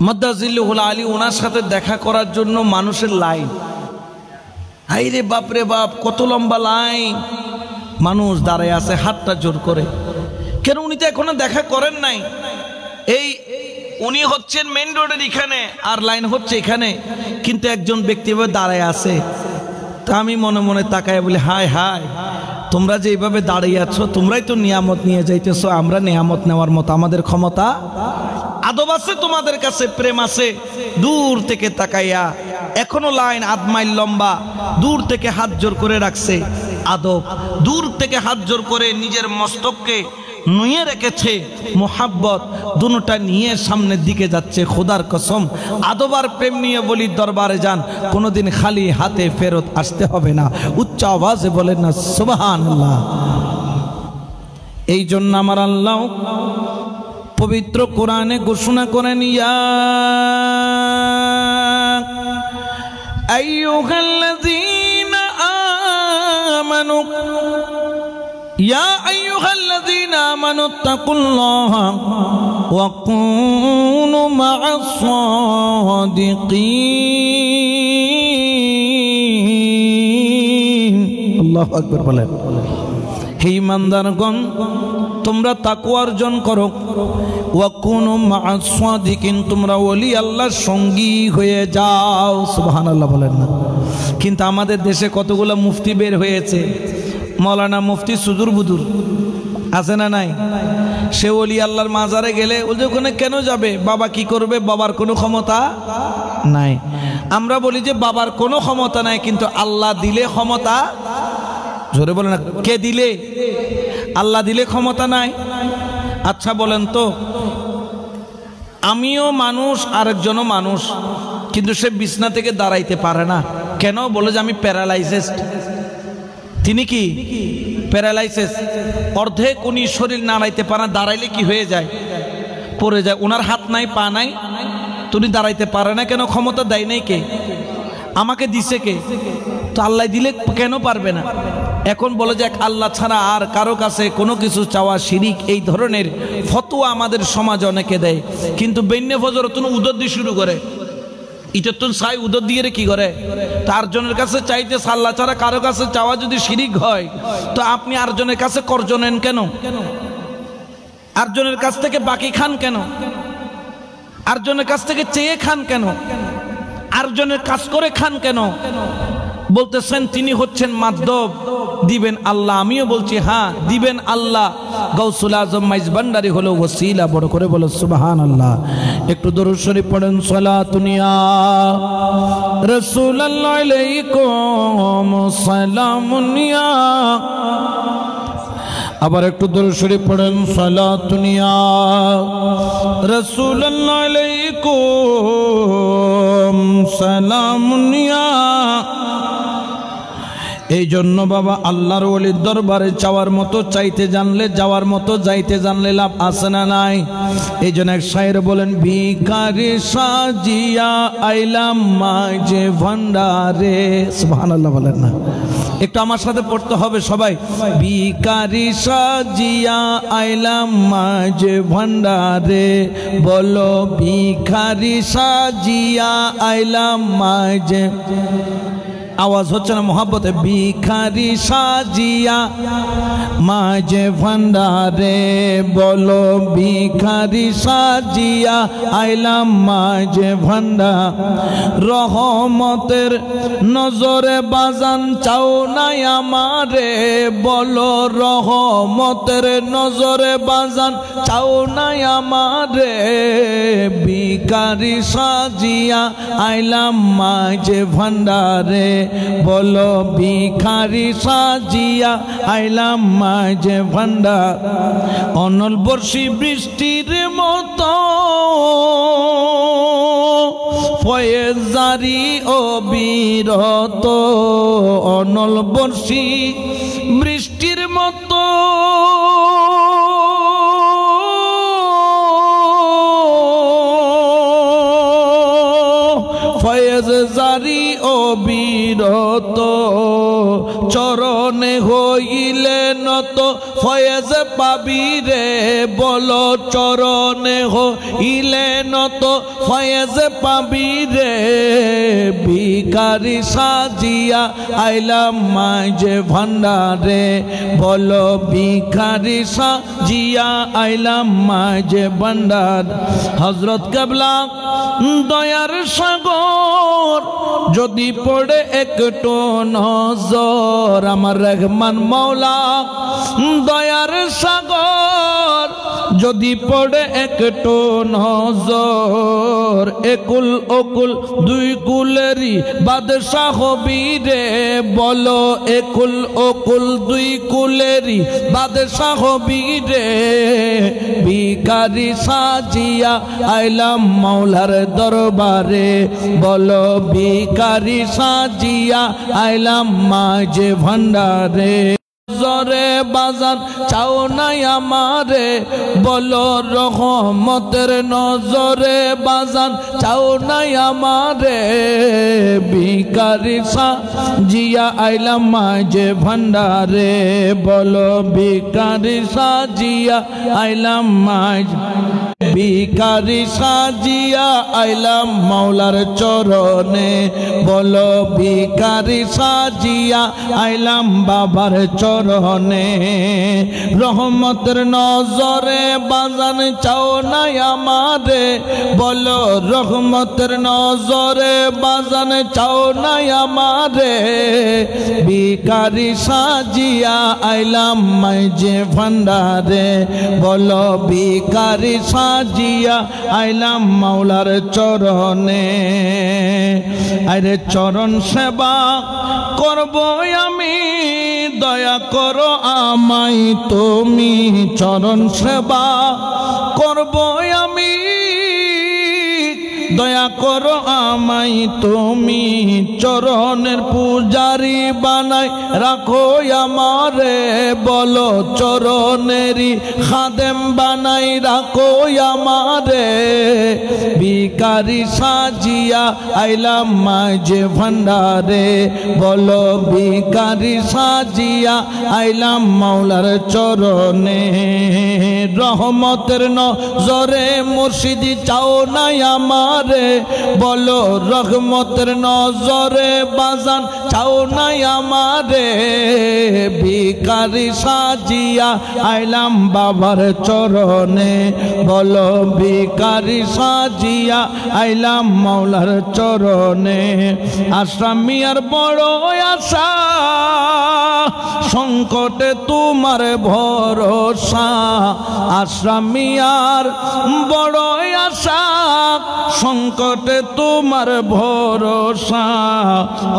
মাদ্দাজিল্লুহুল আলী, ওনার সাথে দেখা করার জন্য মানুষের লাইন, হাই রে বাপ রে বাপ, কত লম্বা লাইন, মানুষ দাঁড়ায় আছে হাতটা জোর করে। কেন? উনি তো এখনো দেখা করেন নাই। এই উনি হচ্ছেন মেইন রোডের এখানে আর লাইন হচ্ছে এখানে, কিন্তু একজন ব্যক্তি দাঁড়ায় আছে। তা আমি মনে মনে তাকায় বলি হায় হায়, তোমরা যে এইভাবে দাঁড়িয়ে আছো, তোমরাই তো নিয়ামত নিয়ে যাইতেছো, আমরা নিয়ামত নেওয়ার মতো আমাদের ক্ষমতা? আদব আছে তোমাদের কাছে, প্রেম আছে? দূর থেকে তাকাইয়া, এখনো লাইন আধ মাইল লম্বা, দূর থেকে হাত জোর করে রাখছে আদব, দূর থেকে হাত জোর করে নিজের মস্তককে নুয়ে রেখেছে মোহাব্বত, দুটোটা নিয়ে সামনের দিকে যাচ্ছে। খোদার কসম আদব আর প্রেম নিয়ে বলি দরবারে যান, কোনোদিন খালি হাতে ফেরত আসতে হবে না। উচ্চ আওয়াজে বলেন না সুবহানাল্লাহ। এই জন্য আমার আল্লাহ পবিত্র কোরআনে ঘোষণা করেন ইয়া আইয়ুহাল্লাযীনা আমানু ইয়া আইয়ুহাল্লাযীনা আমানুত্তাকুল্লাহা ওয়া কুনু মা'আস সাদিকিন। আল্লাহু আকবার বলেন। হে ঈমানদারগণ তোমরা তাকওয়া অর্জন করো, ওয়া কুনু মা'আস সাদিকিন, তোমরা ওলি আল্লাহর সঙ্গী হয়ে যাও। সুবহানাল্লাহ বলেন না। কিন্তু আমাদের দেশে কতগুলো মুফতি বের হয়েছে, মৌলানা মুফতি সুদূর বুদুর আছে না নাই? সে ওলি আল্লাহর মাজারে গেলে ওখানে কেন যাবে? বাবা কি করবে? বাবার কোনো ক্ষমতা নাই। আমরা বলি যে বাবার কোনো ক্ষমতা নাই, কিন্তু আল্লাহ দিলে ক্ষমতা। জোরে বলেন না, কে দিলে? আল্লাহ দিলে ক্ষমতা নাই। আচ্ছা বলেন তো, আমিও মানুষ আরেকজনও মানুষ, কিন্তু সে বিছনা থেকে দাঁড়াইতে পারে না কেন? বলে যে আমি প্যারালাইসিস। তিনি কি প্যারালাইসিস? অর্ধেক উনি শরীর নাড়াইতে পারে না, দাঁড়াইলে কি হয়ে যায়? পড়ে যায়। ওনার হাত নাই পা নাই, তুমি দাঁড়াইতে পারে না কেন? ক্ষমতা দেয় নাই কে? আমাকে দিছে কে? তো আল্লাহ দিলে কেন পারবে না? এখন বলে যে আল্লাহ ছাড়া আর কারো কাছে কোনো কিছু চাওয়া শিরিক, এই ধরনের ফতোয়া আমাদের সমাজ অনেকে দেয়। কিন্তু বেন্যে ফজর তুমি উদর দিয়ে শুরু করে, এটা তো চাই উদর দিয়ে কি করে? তার জনের কাছে চাইতে আল্লাহ ছাড়া কারো কাছে চাওয়া যদি শিরিক হয়, তো আপনি আরজনের কাছে কর্জ নেন কেন? আরজনের কাছ থেকে বাকি খান কেন? আরজনের কাছ থেকে চেয়ে খান কেন? আরজনের কাজ করে খান কেন? বলতেছেন তিনি হচ্ছেন মাধ্যম, দিবেন আল্লাহ। আমিও বলছি হ্যাঁ দিবেন আল্লাহ। গাউসুল আজম মাইজ ভান্ডারী হলো ওসিলা, বড় করে বলো সুবহানাল্লাহ। একটু দরুদ শরীফ পড়েন, সালাতুন ইয়া রাসূলুল্লাহ আলাইকুম সালামুন ইয়া। আবার একটু দরুদ শরীফ পড়েন, সালাতুন ইয়া রাসূলুল্লাহ আলাইকুম সালামুন ইয়া। এই জন্য বাবা আল্লাহর ওলির দরবারে চাওয়ার মতো চাইতে জানলে, যাওয়ার মতো যাইতে জানলে লাভ আছে না নাই? এই জন্য এক শায়ের বলেন, ভিখারি সাজিয়া আইলাম মাঝে ভান্ডারে। সুবহানাল্লাহ বলেন না? একটু আমার সাথে পড়তে হবে সবাই। ভিখারি সাজিয়া আইলাম মাঝে ভান্ডারে, বলো ভিখারি সাজিয়া আইলাম মাঝে। আওয়াজ হচ্ছে না মোহাব্বতে? ভিখারি সাজিয়া মাঝে ভান্ডারে, বলো ভিখারি সাজিয়া আইলাম মাঝে ভান্ডার। রহমতের নজরে বাজান চাও নাই আমারে, বলো রহমতের নজরে বাজান চাও নাই আমারে। ভিখারি সাজিয়া আইলাম মাঝে ভান্ডারে, বলো ভিখারি সাজিয়া আইলাম মাঝে ভান্ডার। অনল বর্ষি বৃষ্টির মতো ফয়েজ জারি অবিরত, অনল বর্ষি বৃষ্টির মতো ফয়েজ জারি অবিরত, চরণে হইলে নত ফয়েজ পাবি রে, বলো চরণে হইলে নত ফয়েজ পাবি রে। ভিখারি সাজিয়া আইলাম মাঝে ভান্ডারে, বলো ভিখারি সাজিয়া আইলাম মাঝে ভান্ডার। হযরত কেবলা দয়ার সাগর যদি পড়ে একটু নজর, আমার রহমান মৌলা দয়ার সাগর যদি পড়ে একটু নজর, একুল ওকুল দুই কুলেরই বাদশাহ হবি রে, বলো একুল ওকুল দুই কুলেরই বাদশাহ হবি রে। ভিখারি সাজিয়া আইলাম মাওলার দরবারে, বলো ভিখারি সাজিয়া আইলাম মাঝে ভান্ডারে। নজরে বাজান চাও নাই আমারে, বলো রহমতের নজরে বাজান চাও নাই আমারে। ভিখারি সাজিয়া আইলাম মাঝে ভান্ডারে, বলো ভিখারি সাজিয়া আইলাম মাঝে। ভিখারি সাজিয়া আইলাম মাওলার চরণে, বলো ভিখারি সাজিয়া আইলাম বাবার চরণে। রহমতের নজরে বাজান চাও নাই আমারে, বলো রহমতের নজরে বাজান চাও নাই আমারে। ভিখারি সাজিয়া আইলাম মাঝে ভান্ডারে, বলো ভিখারি সাজিয়া আইলাম মাওলার চরণে। আরে চরণ সেবা করব আমি, দয়া করো আমায় তুমি। চরণ সেবা করব আমি, দয়া করো আমায় তুমি। চরণের পূজারি বানাই রাখো আমারে, বলো চরণেরই খাদেম বানাই রাখো আমারে। ভিখারি সাজিয়া আইলাম মাঝে ভান্ডারে, বলো ভিখারি সাজিয়া আইলাম মাওলার চরণে। রহমতের নজরে মুর্শিদি চাও নাই আমার আমারে বলো রহমতের নজরে বাজান চাও নাই আমারে ভিখারি সাজিয়া আইলাম বাবার চরণে বলো ভিখারি সাজিয়া আইলাম মাওলার চরণে আশরাফ মিয়ার বড় আশা সংকটে তোমার ভরসা আশরাফ মিয়ার বড় আশা সংকটে তোমার ভরসা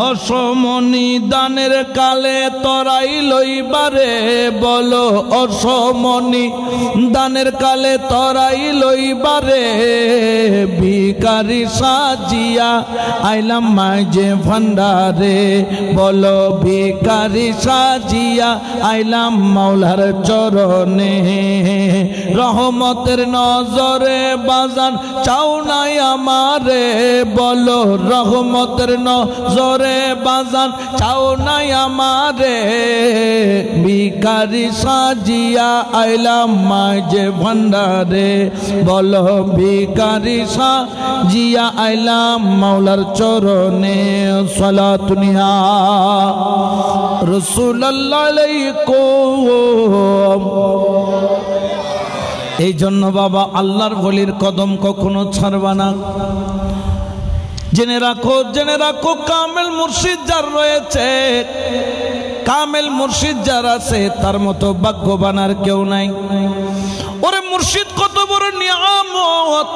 অসমনি দানের কালে তরাই লইবারে বলো অসমনি দানের কালে তরাই লইবারে ভিখারি সাজিয়া আইলাম মাঝে ভান্ডারে বলো ভিখারি সাজিয়া আইলাম মাওলার চরণে রহমতের নজরে বাজান চাও নাই আমারে বলো রহমতের নজরে বাজান চাও নাই আমারে ভিখারি সাজিয়া আইলাম মাঝে ভান্ডারে বলো ভিখারি সাজিয়া আইলাম মাওলার চরণে সালাতুন ইয়া রাসূলুল্লাহ আলাইকুম। এই জন্য বাবা আল্লাহর ওলির কদম কখনো ছাড়বা না। জেনে রাখো কামেল মুর্শিদ যার রয়েছে, কামেল মুর্শিদ যার আছে তার মতো ভাগ্যবান আর কেউ নাই। ওরে মুর্শিদ কত বড় নিয়ামত,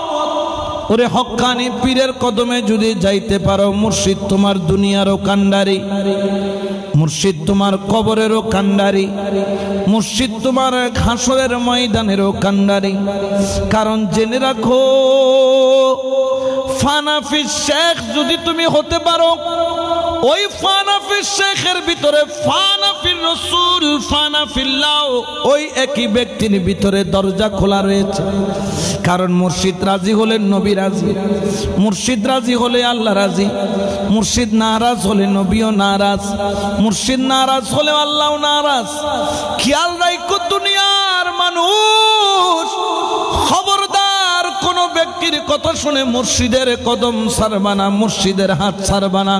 ওরে হক্কানি পীরের কদমে যদি যাইতে পারো মুর্শিদ তোমার দুনিয়ারও কান্ডারি, মুর্শিদ তোমার কবরেরও কান্ডারি, মুর্শিদ তোমার হাসরের ময়দানেরও কান্ডারি। কারণ জেনে রাখো ফানাফি শেখ যদি তুমি হতে পারো, ওই ফানাফি শেখের ভিতরে ফানাফির রাসূল ফানাফিল্লাহ ওই একই ব্যক্তির ভিতরে দরজা খোলা রয়েছে। কারণ মুর্শিদ রাজি হলে নবী রাজি, মুর্শিদ রাজি হলে আল্লাহ রাজি, মুর্শিদ নারাজ হলে নবীও নারাজ, মুর্শিদ নারাজ হলে আল্লাহও নারাজ। খেয়াল রাখো দুনিয়ার মানুষ, খবরদার কোন ব্যক্তির কথা শুনে মুর্শিদের কদম ছাড়বানা, মুর্শিদের হাত ছাড়বানা।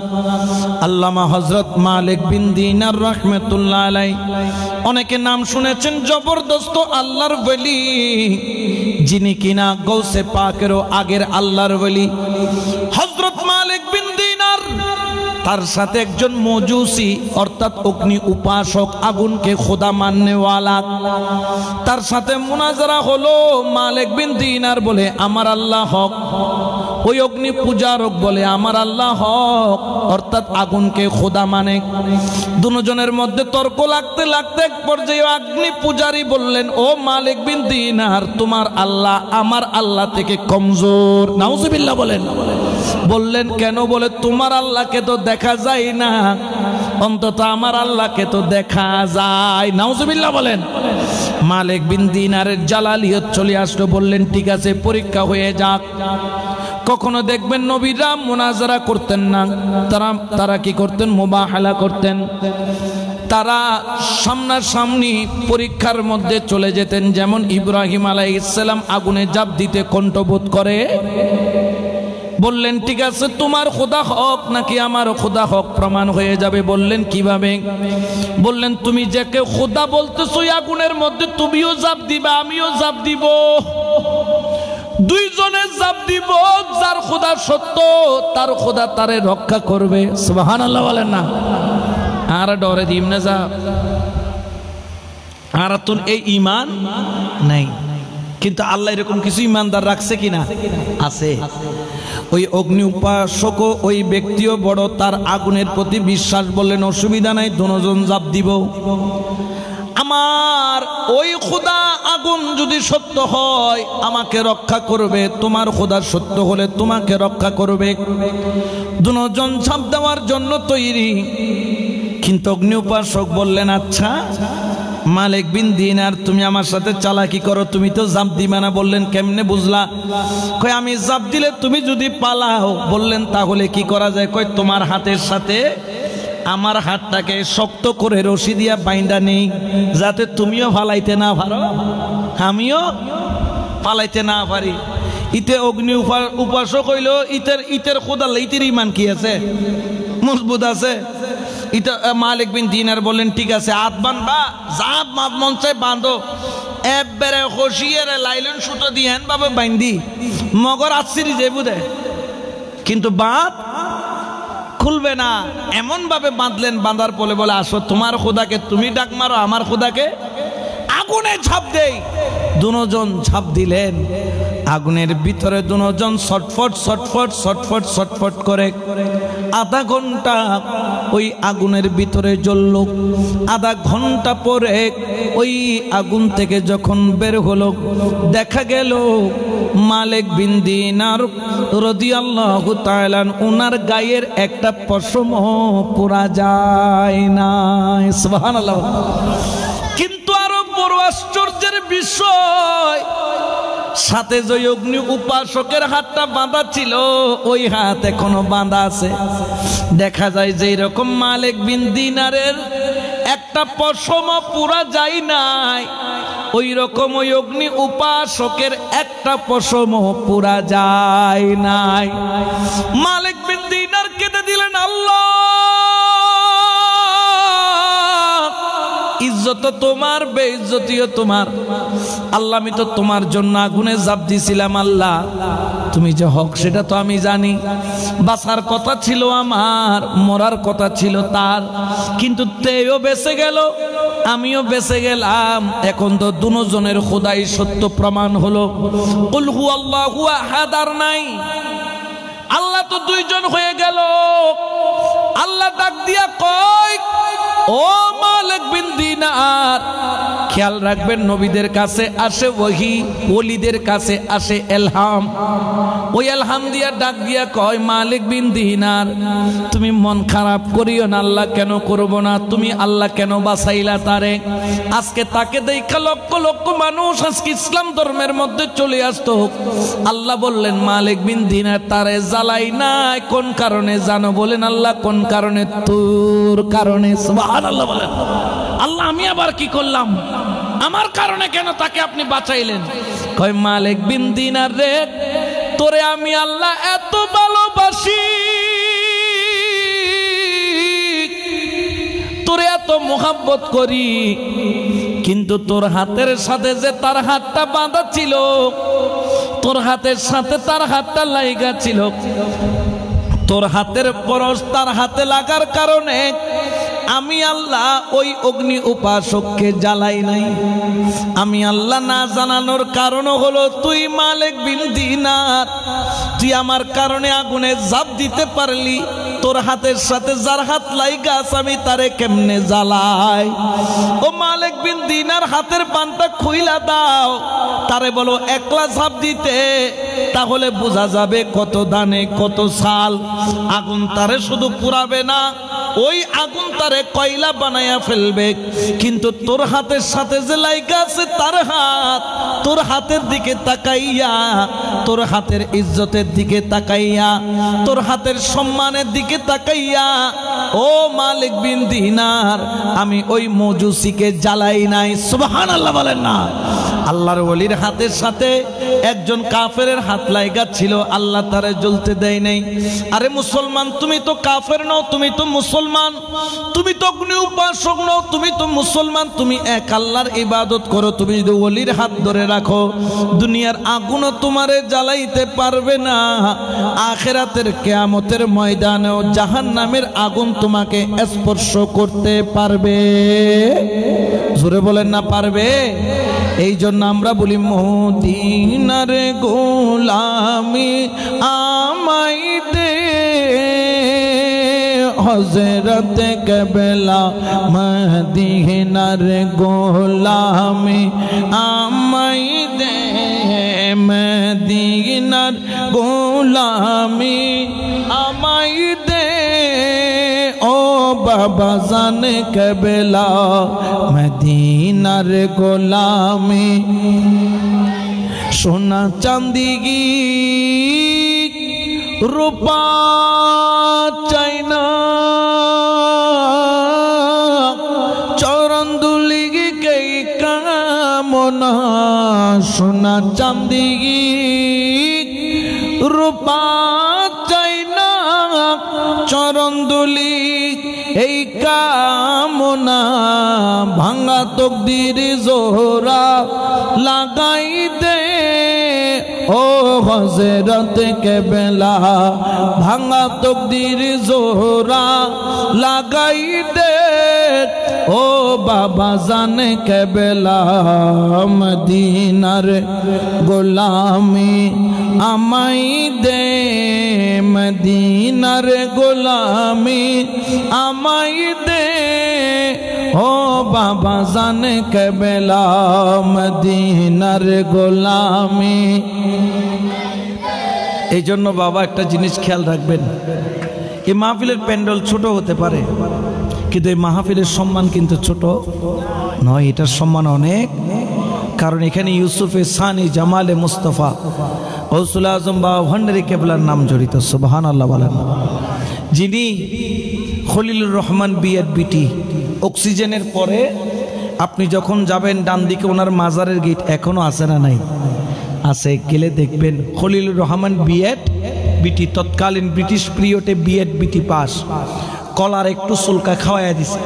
আল্লামা হযরত মালিক বিন দিনার রাহমাতুল্লাহ আলাইহি, অনেকে নাম শুনেছেন, জবরদস্ত আল্লাহর ওলি, যিনি কিনা গৌসে পাকেরও আগের আল্লাহর ওলি। হযরত মালিক বিন দিনার, তার সাথে একজন মজুসি অর্থাৎ অগ্নি উপাসক, আগুনকে খোদা মাননেওয়ালা, তার সাথে মুনাজারা হলো। মালিক বিন দিনার বলে আমার আল্লাহ হক, ওই অগ্নি পূজারক বলে আমার আল্লাহ হক, অর্থাৎ আগুনকে খোদা মানে। দুজনের মধ্যে তর্ক লাগতে লাগতে এক পর্যায়ে অগ্নি পূজারী বললেন, ও মালিক বিন দিনার, তোমার আল্লাহ আমার আল্লাহ থেকে কমজোর। নাউজুবিল্লাহ বলেন। বললেন কেন? বলে তোমার আল্লাহকে তো দেখা যায় না, অন্তত আমার আল্লাহকে তো দেখা যায়। নাউজুবিল্লাহ বলেন। মালিক বিন দিনারের জালালিয়ত চলে আসলো। বললেন ঠিক আছে, পরীক্ষা হয়ে যাক। কখনো দেখবেন নবীরা মুনাজারা করতেন না, তারা কি করতেন? মুবাহালা করতেন। তারা সামনাসামনি পরীক্ষার মধ্যে চলে যেতেন। যেমন ইব্রাহিম আলাইহিস সালাম আগুনে ঝাঁপ দিতে কণ্ঠবোধ করে। বললেন ঠিক আছে, তোমার খোদা হক নাকি আমার খোদা হক প্রমাণ হয়ে যাবে। বললেন কিভাবে? বললেন তুমি যাকে খোদা বলতেছো আগুনের মধ্যে তুমিও ঝাঁপ দিবা, আমিও ঝাঁপ দিব, দুইজনে ঝাঁপ দিব। যার খোদা সত্য তার খোদা তারে রক্ষা করবে। সুবহানাল্লাহ বলেন না। আর ডরে দিম না যা, আর তো এই ঈমান নাই। কিন্তু আল্লাহ এরকম কিছু ইমানদার রাখছে কিনা? আছে। ওই অগ্নি উপাসক ওই ব্যক্তিও বড়, তার আগুনের প্রতি বিশ্বাস। বললেন অসুবিধা নাই, দুজন ঝাঁপ দিব। আমার ওই খোদা আগুন যদি সত্য হয় আমাকে রক্ষা করবে, তোমার খোদা সত্য হলে তোমাকে রক্ষা করবে। দুজন ঝাঁপ দেওয়ার জন্য তৈরি। কিন্তু অগ্নি উপাসক বললেন আচ্ছা মালিক বিন দিনার, তুমি আমার সাথে চালাকি করো, তুমি তো ঝাঁপ দিবে না। বললেন কেমনে বুঝলা? কই আমি ঝাঁপ দিলে তুমি যদি পালাও। বললেন তাহলে কি করা যায়? কই তোমার হাতের সাথে আমার হাতটাকে শক্ত করে রশি দিয়া বাইন্দা নেই, যাতে তুমিও ফালাইতে না পারো আমিও পালাইতে না পারি। ইতে অগ্নি উপাসক হইল ইতের খোদাল ইতের ইমান কি আছে, মজবুত আছে। ইতে মালিক বিন দিনার বললেন ঠিক আছে হাত বানবা, যা মন চাই বাঁধো, একবারে হসিয়ারে লাইলেন সুতো দিয়ে বাবা বাইন্দি মগর আছিরি যে বুধে, কিন্তু বাঁধ খুলবে না। এমন ভাবে বাঁধলেন, বাঁধার পরে বলে আসো তোমার খোদাকে তুমি ডাক মারো, আমার খোদাকে আগুনে ঝাঁপ দেই। দুজন ঝাঁপ দিলেন, আগুনের ভিতরে দুজন ছটফট ছটফট ছটফট ছটফট করে আধা ঘন্টা ওই আগুনের ভিতরে জ্বলল। আধা ঘন্টা পরে ওই আগুন থেকে যখন বের হলো, দেখা গেল মালিক বিন দিনার রাদিয়াল্লাহু তাআলা ওনার গায়ের একটা পশমও পুরা যায় না। সুবহানাল্লাহ। কিন্তু আরো বড় আশ্চর্যের বিষয়, সাথে যে অগ্নি উপাসকের হাতটা বাঁধা ছিল ওই হাত এখনো বাঁধা আছে। দেখা যায় যে এরকম মালিক বিন দিনারের একটা পশমও পুরা যায় নাই, ওই রকম ওই অগ্নি উপাসকের একটা পশমও পুরা যায় নাই। মালিক বিন দিনার কেঁদে দিলেন, আল্লাহ ইজ্জত তোমার, বেইজ্জতিও তোমার। আল্লাহ আমি তো তোমার জন্য আগুনে ঝাঁপ দিছিলাম, আল্লাহ তুমি যে হক সেটা তো আমি জানি। বাঁচার কথা ছিল আমার, মরার কথা ছিল তার, কিন্তু তেও বেঁচে গেল আমিও বেঁচে গেলাম। এখন তো দুজনের খোদাই সত্য প্রমাণ হলো। কুল হু আল্লাহু আহাদ আর নাই, আল্লাহ তো দুইজন হয়ে গেল। আল্লাহ ডাক দিয়া কয়, ও মালিক বিন দিনার, খেয়াল রাখবেন নবীদের কাছে আসে ওহী, ওলিদের কাছে আসে এলহাম। ওই এলহাম দিয়া ডাক দিয়া কয়, মালিক বিন দিনার তুমি মন খারাপ করিও না। আল্লাহ কেন করব না, তুমি আল্লাহ কেন বাঁচাইলা তারে? আজকে তাকে দেখা লক্ষ লক্ষ মানুষ আজকে ইসলাম ধর্মের মধ্যে চলে আসতো। আল্লাহ বললেন মালিক বিন দিনার তারে জ্বালাই নাই, কোন কারণে জানো? বলেন আল্লাহ কোন কারণে? তোর কারণে। সুবহানাল্লাহ বলেন। আল্লাহ আমি আবার কি করলাম? আমার কারণে কেন তাকে আপনি বাঁচাইলেন? কয় মালিক বিন দিনার রে, তোরে আমি আল্লাহ এত ভালোবাসি, তোরে এত মোহাব্বত করি, কিন্তু তোর হাতের সাথে যে তার হাতটা বাঁধা ছিল, তোর হাতের সাথে তার হাতটা লাইগা ছিল, তোর হাতের পরশ তার হাতে লাগার কারণে আমি আল্লাহ ওই অগ্নি উপাসককে জ্বালাই নাই। আমি আল্লাহ না জানানোর কারণ হলো তুই মালিক বিন দিনার, তুই আমার কারণে আগুনে ঝাঁপ দিতে পারলি, তোর হাতের সাথে যার হাত লাইগা আছে আমি তারে কেমনে জ্বালাই? ও মালিক বিন দিনার হাতের বানটা খুইলা দাও, তারে বলো একলা ঝাঁপ দিতে, তাহলে বোঝা যাবে কত দানে কত সাল। আগুন তারে শুধু পুরাবে না, ওই আগুন তারে কয়লা বানায়া ফেলবে। কিন্তু তোর হাতের সাথে যে লাইগা আছে তার হাত, তোর হাতের দিকে তাকাইয়া, তোর হাতের ইজ্জতের দিকে তাকাইয়া, তোর হাতের সম্মানের দিকে তাকাইয়া, ও মালিক বিন দিনার আমি ওই মজুসিকে জ্বালাই নাই। সুবহানাল্লাহ বলেন না। আল্লাহর ওলির হাতের সাথে একজন কাফেরের হাত লাইগা ছিল, আল্লাহ তারে জ্বলতে দেয় নাই। আরে মুসলমান, তুমি তো কাফের নও, তুমি তো মুসলমান, তুমি তো অগ্নি উপাসক নও, তুমি তো মুসলমান, তুমি এক আল্লাহর ইবাদত করো। তুমি যদি ওলির হাত ধরে রাখো, দুনিয়ার আগুনও তোমারে জ্বালাইতে পারবে না, আখিরাতের কিয়ামতের ময়দানেও জাহান্নামের আগুন তোমাকে স্পর্শ করতে পারবে। জোরে বলেন না পারবে? এই জন্য আমরা বলি মদিনার গোলামি আমায় দে, হযরত কেবলা মদিনার গোলামি আমায় দে, মদিনার গোলামি আমায় দে, ও বাবা জান কেবলা মদিনার গোলামি। সোনা চাঁদিগি রূপা চাই না, চরণ দুলিগি কে কামনা, সোনা চাঁদিগি পাচাই না চরণ দুলি এই কামনা ভাঙা তকদির জোহরা লাগাই দে ও হযরত কেবলা ভাঙা তকদির জোহরা লাগাই দে ও বাবা জানে কেবলা মদিনার গোলামি আমাই দে মদিনার গোলামি আমাই দে ও বাবা জানে কেবলা মদিনার গোলামি। এই জন্য বাবা একটা জিনিস খেয়াল রাখবেন, এই মাহফিলের প্যান্ডেল ছোট হতে পারে কিন্তু এই মাহফিলের সম্মান কিন্তু ছোট নয়, এটার সম্মান অনেক। কারণ এখানে ইউসুফে সানি জামালে মুস্তফা গৌসুল আজম বাবা ভান্ডারী কেবলার নাম জড়িত। সুবহানাল্লাহ বলেন। যিনি খলিলুর রহমান বিএড বিটি অক্সিজেনের পরে আপনি যখন যাবেন ডান দিকে ওনার মাজারের গেট এখনো আছে না নাই? আছে, গেলে দেখবেন খলিলুর রহমান বিএড বিটি তৎকালীন ব্রিটিশ পিরিয়ডে বিএড বিটি পাস। কলার একটু সুলকা খাওয়াইয়া দিছে,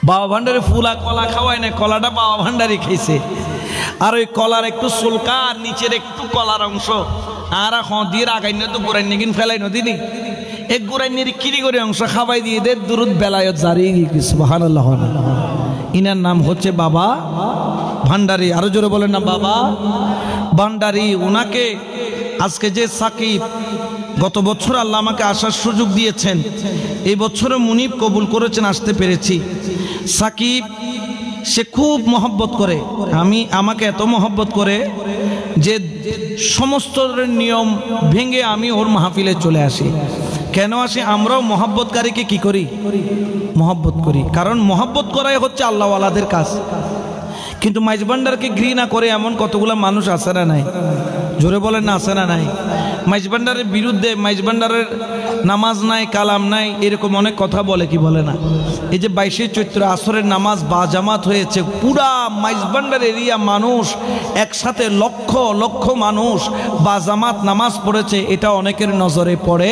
বাবা ভান্ডারে ফুলা কলা খাওয়ায় না, কলাটা বাবা ভান্ডারি খাইছে। আর ওই কলার একটু সুলকা আর নিচের একটু কলার অংশ আর দিয়ে আগাইনে তো গোড়াই নিগিন ফেলাই নদীনি এক গোড়াই নিয়ে কিরি করে অংশ খাওয়াই দিয়ে দে দুরুদ বেলায়ত জারি। সুবহানাল্লাহ। ইনার নাম হচ্ছে বাবা ভান্ডারি। আরো জোরে বলেন না বাবা ভান্ডারি। ওনাকে আজকে যে সাকিব গত বছর আল্লাহ আমাকে আসার সুযোগ দিয়েছেন, এই বছরে মুনিব কবুল করেছেন, আসতে পেরেছি। সাকিব সে খুব মহব্বত করে, আমাকে এত মহব্বত করে যে সমস্ত নিয়ম ভেঙে আমি ওর মাহফিলে চলে আসি। কেন আসি? আমরাও মহব্বতকারীকে কি করি? মহব্বত করি। কারণ মহব্বত করাই হচ্ছে আল্লাহওয়ালাদের কাজ। কিন্তু মাইজভান্ডারকে ঘৃণা করে এমন কতগুলো মানুষ আছে না নাই? জোরে বলেন না, আছে না নাই? মাইজভান্ডারের বিরুদ্ধে, মাইজভান্ডারের নামাজ নাই, কালাম নাই, এরকম অনেক কথা বলে, কি বলে না? এই যে 22শে চৈত্র আসরের নামাজ বা জামাত হয়েছে, পুরা মাইজভান্ডার এরিয়া মানুষ একসাথে লক্ষ লক্ষ মানুষ বা জামাত নামাজ পড়েছে, এটা অনেকের নজরে পড়ে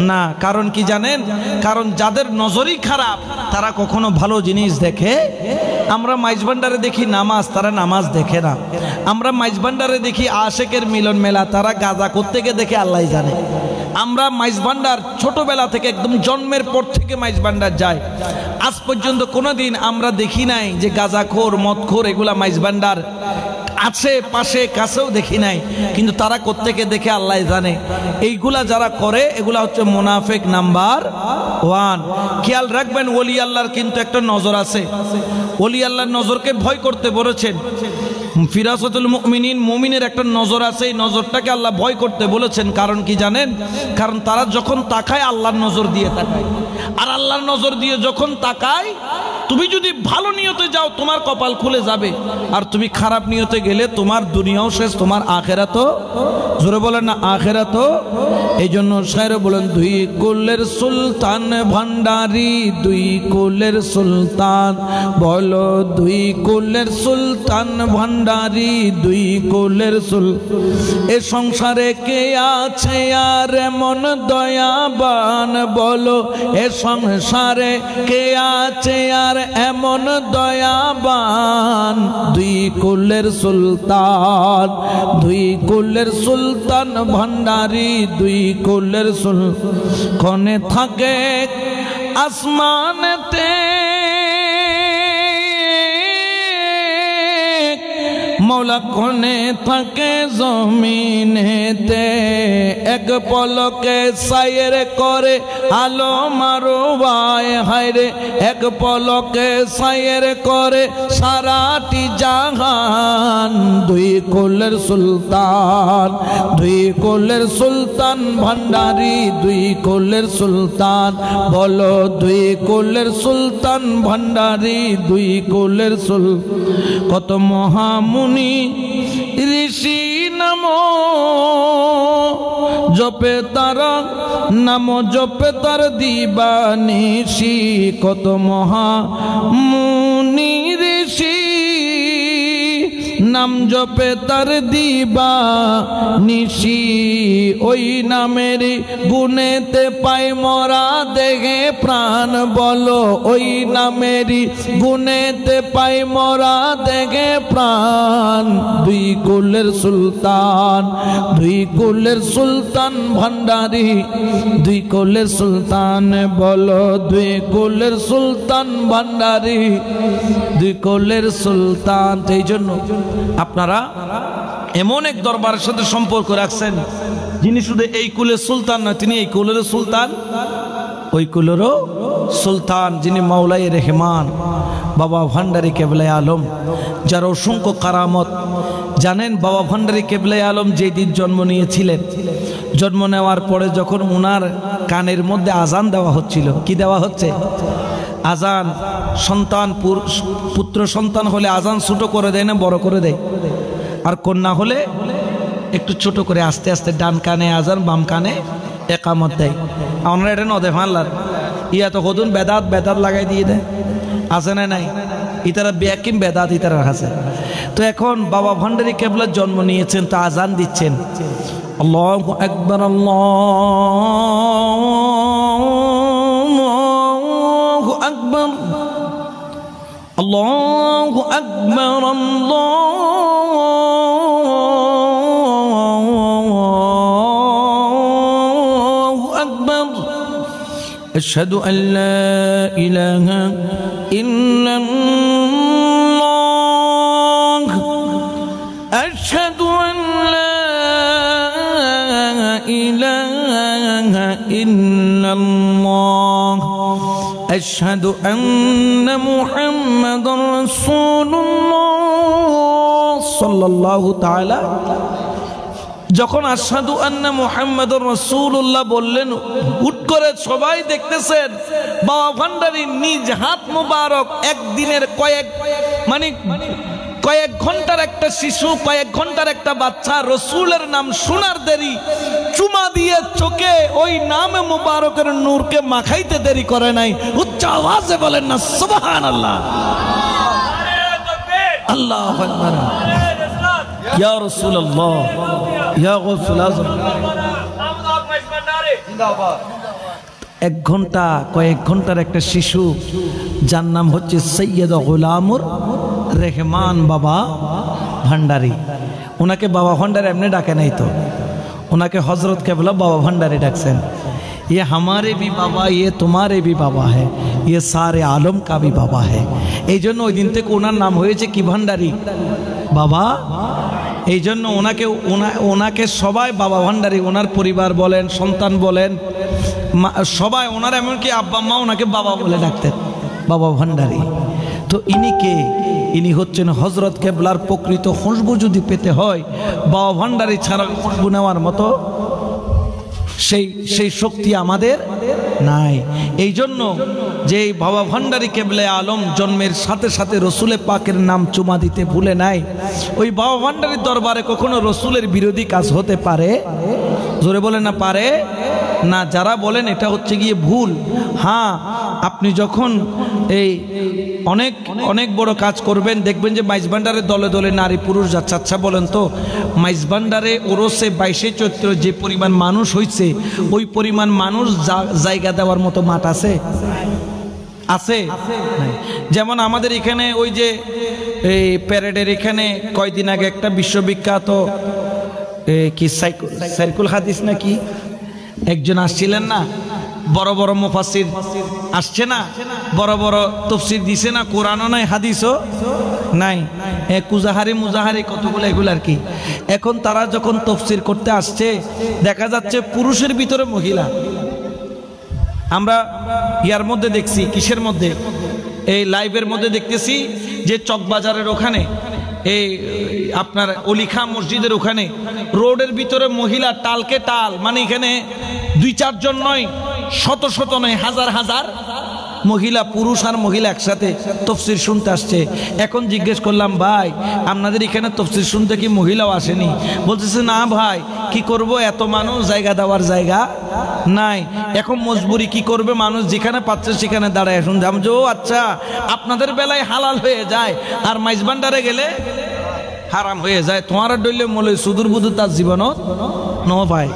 না। কারণ কি জানেন? কারণ যাদের নজরই খারাপ তারা কখনো ভালো জিনিস দেখে। আমরা মাইজভান্ডারে দেখি নামাজ, তারা নামাজ দেখে না। আমরা মাইজভান্ডারে দেখি আশেকের মিলন মেলা, তারা গাঁজা কোত্থেকে দেখে আল্লাহ জানে। আমরা মাইজভান্ডার ছোটবেলা থেকে একদম জন্মের পর থেকে মাইজভান্ডার যায়, আজ পর্যন্ত কোনোদিন আমরা দেখি নাই যে গাঁজাখোর মদখোর এগুলা মাইজভান্ডার আছে, পাশে কাছেও দেখি নাই। কিন্তু তারা কোত্থেকে দেখে আল্লাহ জানে। এইগুলা যারা করে এগুলা হচ্ছে মুনাফিক নাম্বার 1। খেয়াল রাখবেন, ওলি আল্লাহর কিন্তু একটা নজর আছে। ওলি আল্লাহর নজরকে ভয় করতে বলেছেন। ফিরাসাতুল মুমিনিন, মুমিনের একটা নজর আছে, এই নজরটাকে আল্লাহ ভয় করতে বলেছেন। কারণ কি জানেন? কারণ তারা যখন তাকায় আল্লাহর নজর দিয়ে তাকায়। আর আল্লাহর নজর দিয়ে যখন তাকায়, তুমি যদি ভালো নিয়তে যাও তোমার কপাল খুলে যাবে, আর তুমি খারাপ নিয়তে গেলে তোমার দুনিয়াও শেষ, তোমার আখেরাতও। জোরে বলেন না, আখেরাতও। এই জন্য শায়রে বলেন, দুই কুলের সুলতান ভান্ডারি, দুই কুলের সুলতান, বলো দুই কুলের সুলতান ভান্ডারি, দুই কুলের সুলতান। এ সংসারে কে আছে আর এমন দয়াবান, বলো এ সংসারে কে আছে আর এমন দয়াবান। দুই কুলের সুলতান, দুই কুলের সুলতান ভান্ডারি, দুই কুলের সুলতান। কোনে থাকে আসমানেতে, মৌলা কোনে থাকে জমিনেতে, এক পলকে সায়ের করে আলো মারোবায় হায়রে, এক পলকে সায়ের করে সারাটি জাহান। দুই কুলের সুলতান, দুই কুলের সুলতান ভান্ডারি, দুই কুলের সুলতান, বলো দুই কুলের সুলতান ভান্ডারি, দুই কুলের সুলতান। কত মহামুনি ঋষি নাম জপে তারা, নাম জপে তার দিবানিশি। কত মহামুনি ঋষি নাম জপে তার দিবা নিশি, ওই নামের গুণেতে পাই মরা দেহে প্রাণ। বলো ওই নামের গুণেতে পাই মরা দেহে প্রাণ। দুই কুলের সুলতান, দুই কুলের সুলতান ভান্ডারী, দুই কুলের সুলতান। বলো দুই কুলের সুলতান ভান্ডারী, দুই কুলের সুলতান। এই জন্য আপনারা এমন এক দরবারের সাথে সম্পর্ক রাখছেন যিনি শুধু এই কুলের সুলতান নয়, তিনি এই কুলের সুলতান, ওই কুলেরও সুলতান, যিনি মাওলাই রহমান বাবা ভান্ডারী কেবলা আলম, যার অসংখ্য কারামত। জানেন বাবা ভান্ডারী কেবলা আলম যেই দিন জন্ম নিয়েছিলেন, জন্ম নেওয়ার পরে যখন উনার কানের মধ্যে আজান দেওয়া হচ্ছিল, কি দেওয়া হচ্ছে? আজান। সন্তান পুত্র সন্তান হলে আজান ছোট করে দেয় না বড় করে দেয়? আর কন্যা হলে একটু ছোট করে আস্তে আস্তে ডান কানে আজান, বাম কানে একামত দেয়। আমরা এটা নদে ফানলার ইয়া তো কদুন বেদাত বেদাত লাগাই দিয়ে দেয়, আছে না নাই? ইতারা ব্যাকিম বেদাত ইতারা আছে। তো এখন বাবা ভান্ডারী কেবলা জন্ম নিয়েছেন, তো আজান দিচ্ছেন, আল্লাহু আকবার, আল্লাহু আকবার, আল্লাহু আকবার, আল্লাহু আকবার। আশহাদু আল্লা ইলাহা ইল্লাল্লাহ, আশহাদু আল্লা ইলাহা ইল্লাল্লাহ, আশহাদু আন্না মুহাম্মাদার রাসূলুল্লাহ সাল্লাল্লাহু তাআলা। যখন আশহাদু আন্না মুহাম্মাদুর রাসূলুল্লাহ বললেন, হুট করে সবাই দেখতেছেন বাবা ভান্ডারীর নিজ হাত মুবারক একদিনের কয়েক ঘন্টার একটা শিশু, কয়েক ঘন্টার একটা বাচ্চা, রসুলের নাম শোনার দেরি, চুমা দিয়ে চোখে ওই নামে মুবারকের নূরকে মাখাইতে দেরি করে নাই। উচ্চ আওয়াজে বলেন না সুবহানাল্লাহ, আল্লাহু আকবার, ইয়া রাসূলুল্লাহ, ইয়া গাউসুল আযম। এক ঘন্টা, কয়েক ঘন্টার একটা শিশু যার নাম হচ্ছে সৈয়দ গোলামুর রহমান বাবা ভান্ডারী। ওনাকে বাবা ভান্ডারী এমনি ডাকে নাই তো, ওনাকে হজরত কেবলা বাবা ভান্ডারী ডাকছেন। ये हमारे भी बाबा, ये तुम्हारे भी बाबा है, ये सारे आलम का भी बाबा है। এই জন্য ওই দিন থেকে ওনার নাম হয়েছে কি? ভান্ডারী, বাবা। এই জন্য ওনাকে সবাই বাবা ভান্ডারী, ওনার পরিবার বলেন, সন্তান বলেন, সবাই ওনার, এমনকি আব্বা মা ওনাকে বাবা বলে ডাকতেন, বাবা ভান্ডারী। তো ইনি কে? ইনি হচ্ছেন হজরত কেবলার প্রকৃত খুশবু যদি পেতে হয়, বাবা ভান্ডারী ছাড়া খুশবু নেওয়ার মতো সেই শক্তি আমাদের নাই। এই জন্য যে বাবা ভান্ডারী কেবলা আলম জন্মের সাথে সাথে রসুলে পাকের নাম চুমা দিতে ভুলে নাই, ওই বাবা ভান্ডারীর দরবারে কখনো রসুলের বিরোধী কাজ হতে পারে? জোরে বলেন না, পারে না। যারা বলেন এটা হচ্ছে গিয়ে ভুল। হ্যাঁ, আপনি যখন এই অনেক অনেক বড় কাজ করবেন, দেখবেন যে মাইজ ভান্ডারে দলে দলে নারী পুরুষ যাচ্ছে। আচ্ছা বলেন তো, মাইজ ভান্ডারে ওরসে 22 চৈত্র যে পরিমাণ মানুষ হয়েছে, ওই পরিমাণ মানুষ জায়গা দেওয়ার মতো মাঠ আছে? আছে? যেমন আমাদের এখানে ওই যে এই প্যারেডের এখানে কয়দিন আগে একটা বিশ্ববিখ্যাত কি সাইকুল হাদিস নাকি একজন আসছিলেন না, বড় বড় মুফাসসির আসছে না, বড় বড় তাফসীর দিছে না, কোরআনও নাই হাদিসও নাই, কুজাহারি মুজাহারি কতগুলো এগুলো আর কি। এখন তারা যখন তাফসীর করতে আসছে, দেখা যাচ্ছে পুরুষের ভিতরে মহিলা। আমরা ইয়ার মধ্যে দেখছি, কিসের মধ্যে, এই লাইভের মধ্যে দেখতেছি যে চকবাজারের ওখানে, এই আপনার অলিখা মসজিদের ওখানে রোডের ভিতরে মহিলা টালকে টাল, মানে এখানে 2-4 জন নয়, শত শত নয়, হাজার হাজার মহিলা, পুরুষ আর মহিলা একসাথে তাফসীর শুনতে আসছে। এখন জিজ্ঞেস করলাম, ভাই আপনাদের এখানে তাফসীর শুনতে কি মহিলাও আসেনি? বলতেছে না ভাই, কি করব, এত মানুষ, জায়গা দেওয়ার জায়গা নাই। এখন মজবুরি কি করবে, মানুষ যেখানে পাচ্ছে সেখানে দাঁড়ায় শুনতে। আমি যে ও আচ্ছা, আপনাদের বেলায় হালাল হয়ে যায়, আর মাইজ ভান্ডারে গেলে হারাম হয়ে যায় তোমার ডইলে মলে সুদূর বুধু তার জীবনত ন পায়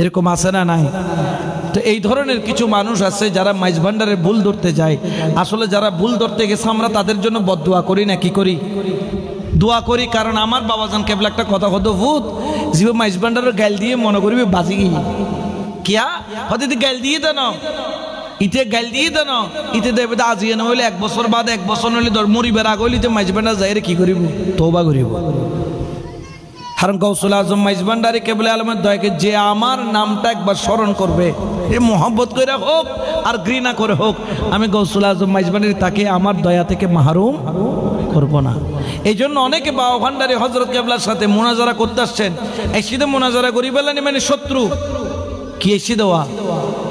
এরকম আছে না নাই তো এই ধরনের কিছু মানুষ আছে যারা মাইজ ভান্ডারে ভুল ধরতে যায় আসলে যারা ভুল ধরতে গেছে আমরা তাদের জন্য বদদুয়া করি না কি করি দোয়া করি কারণ আমার বাবাজান কেবল একটা কথা কত ভূত জীব মাইজ ভান্ডারের গাল দিয়ে মনে করবি বাজি কিয়া হতে গাল দিয়ে দেন ইতে গাল দিয়ে দেন ইতে দেবে আজিয়ে না হইলে 1 বছর বাদ 1 বছর হইলে ধর মরিবার আগ হইলে মাইজ ভান্ডার যাই কি করিব তওবা করিব কারণ গৌসুল আজম মাইজ ভান্ডারী কেবল আলমের দয়াকে যে আমার নামটা একবার স্মরণ করবে এ মোহাম্মত করে হোক আর ঘৃণা করে হোক আমি গৌসুল আজম মাইজ ভান্ডারী তাকে আমার দয়া থেকে মাহরুম করব না এই জন্য অনেকে বাবা ভান্ডারী হজরত কেবলার সাথে মোনাজারা করতে আসছেন এসিদে মোনাজারা করি বেলানি মানে শত্রু কি এসি দেওয়া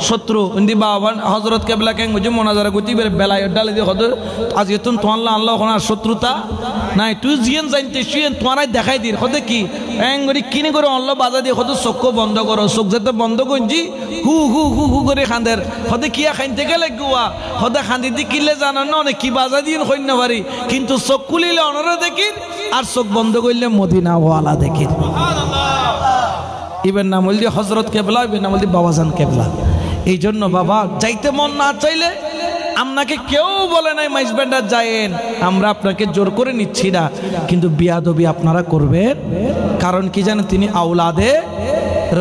শত্রু ইন্দি বাবা হজরত কেবলা কেন বুঝে মোনাজারা করতে বেলায় ডালে দিয়ে হদ আজকে তুমি তোমার আল্লাহ ওখানে শত্রুতা নাই তুই জিয়েন জানতে শুয়েন তোমারাই দেখাই দির হতে কি এঙ্গরি কিনে করে অল্লাহ বাজা দিয়ে হয়তো চক্ষু বন্ধ করো চোখ যাতে বন্ধ করছি হু হু হু হু করে খান্দের হতে কিয়া খাইতে গেলে গুয়া হতে খান্দি দিয়ে কিনলে জানান না অনেক কি বাজা দিয়ে হইন না পারি কিন্তু চোখ খুলিলে অনরা দেখি আর চোখ বন্ধ করলে মদিনা ওয়ালা দেখি ইবেন নাম বলছি হজরত কেবলা ইবেন নাম বলছি বাবাজান কেবলা এই জন্য বাবা যাইতে মন না চাইলে আপনাকে কেউ বলে নাই মাইজ ভান্ডার যায়েন আমরা আপনাকে জোর করে নিচ্ছি না কিন্তু বিয়াদবি আপনারা করবেন কারণ কি জানেন তিনি আওলাদে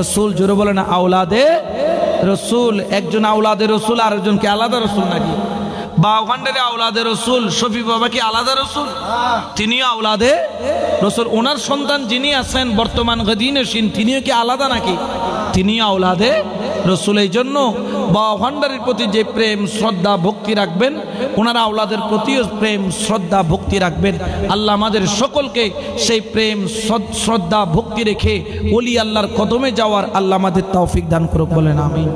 রসুল জোরে বলে না আওলাদে রসুল একজন আওলাদে রসুল আর একজন কি আলাদা রসুল নাকি বাবা ভান্ডারে আওলাদে রসুল শফি বাবা কি আলাদা রসুল তিনি আওলাদে রসুল ওনার সন্তান যিনি আছেন বর্তমান গদিনশীন তিনিও কি আলাদা নাকি তিনি আওলাদে রসুল এই জন্য বাবা ভান্ডারীর প্রতি যে প্রেম শ্রদ্ধা ভক্তি রাখবেন ওনারা আওলাদের প্রতিও প্রেম শ্রদ্ধা ভক্তি রাখবেন আল্লাহ আমাদের সকলকে সেই প্রেম শ্রদ্ধা ভক্তি রেখে ওলি আল্লাহর কদমে যাওয়ার আল্লাহ আমাদের তৌফিক দান করুক বলেন আমিন।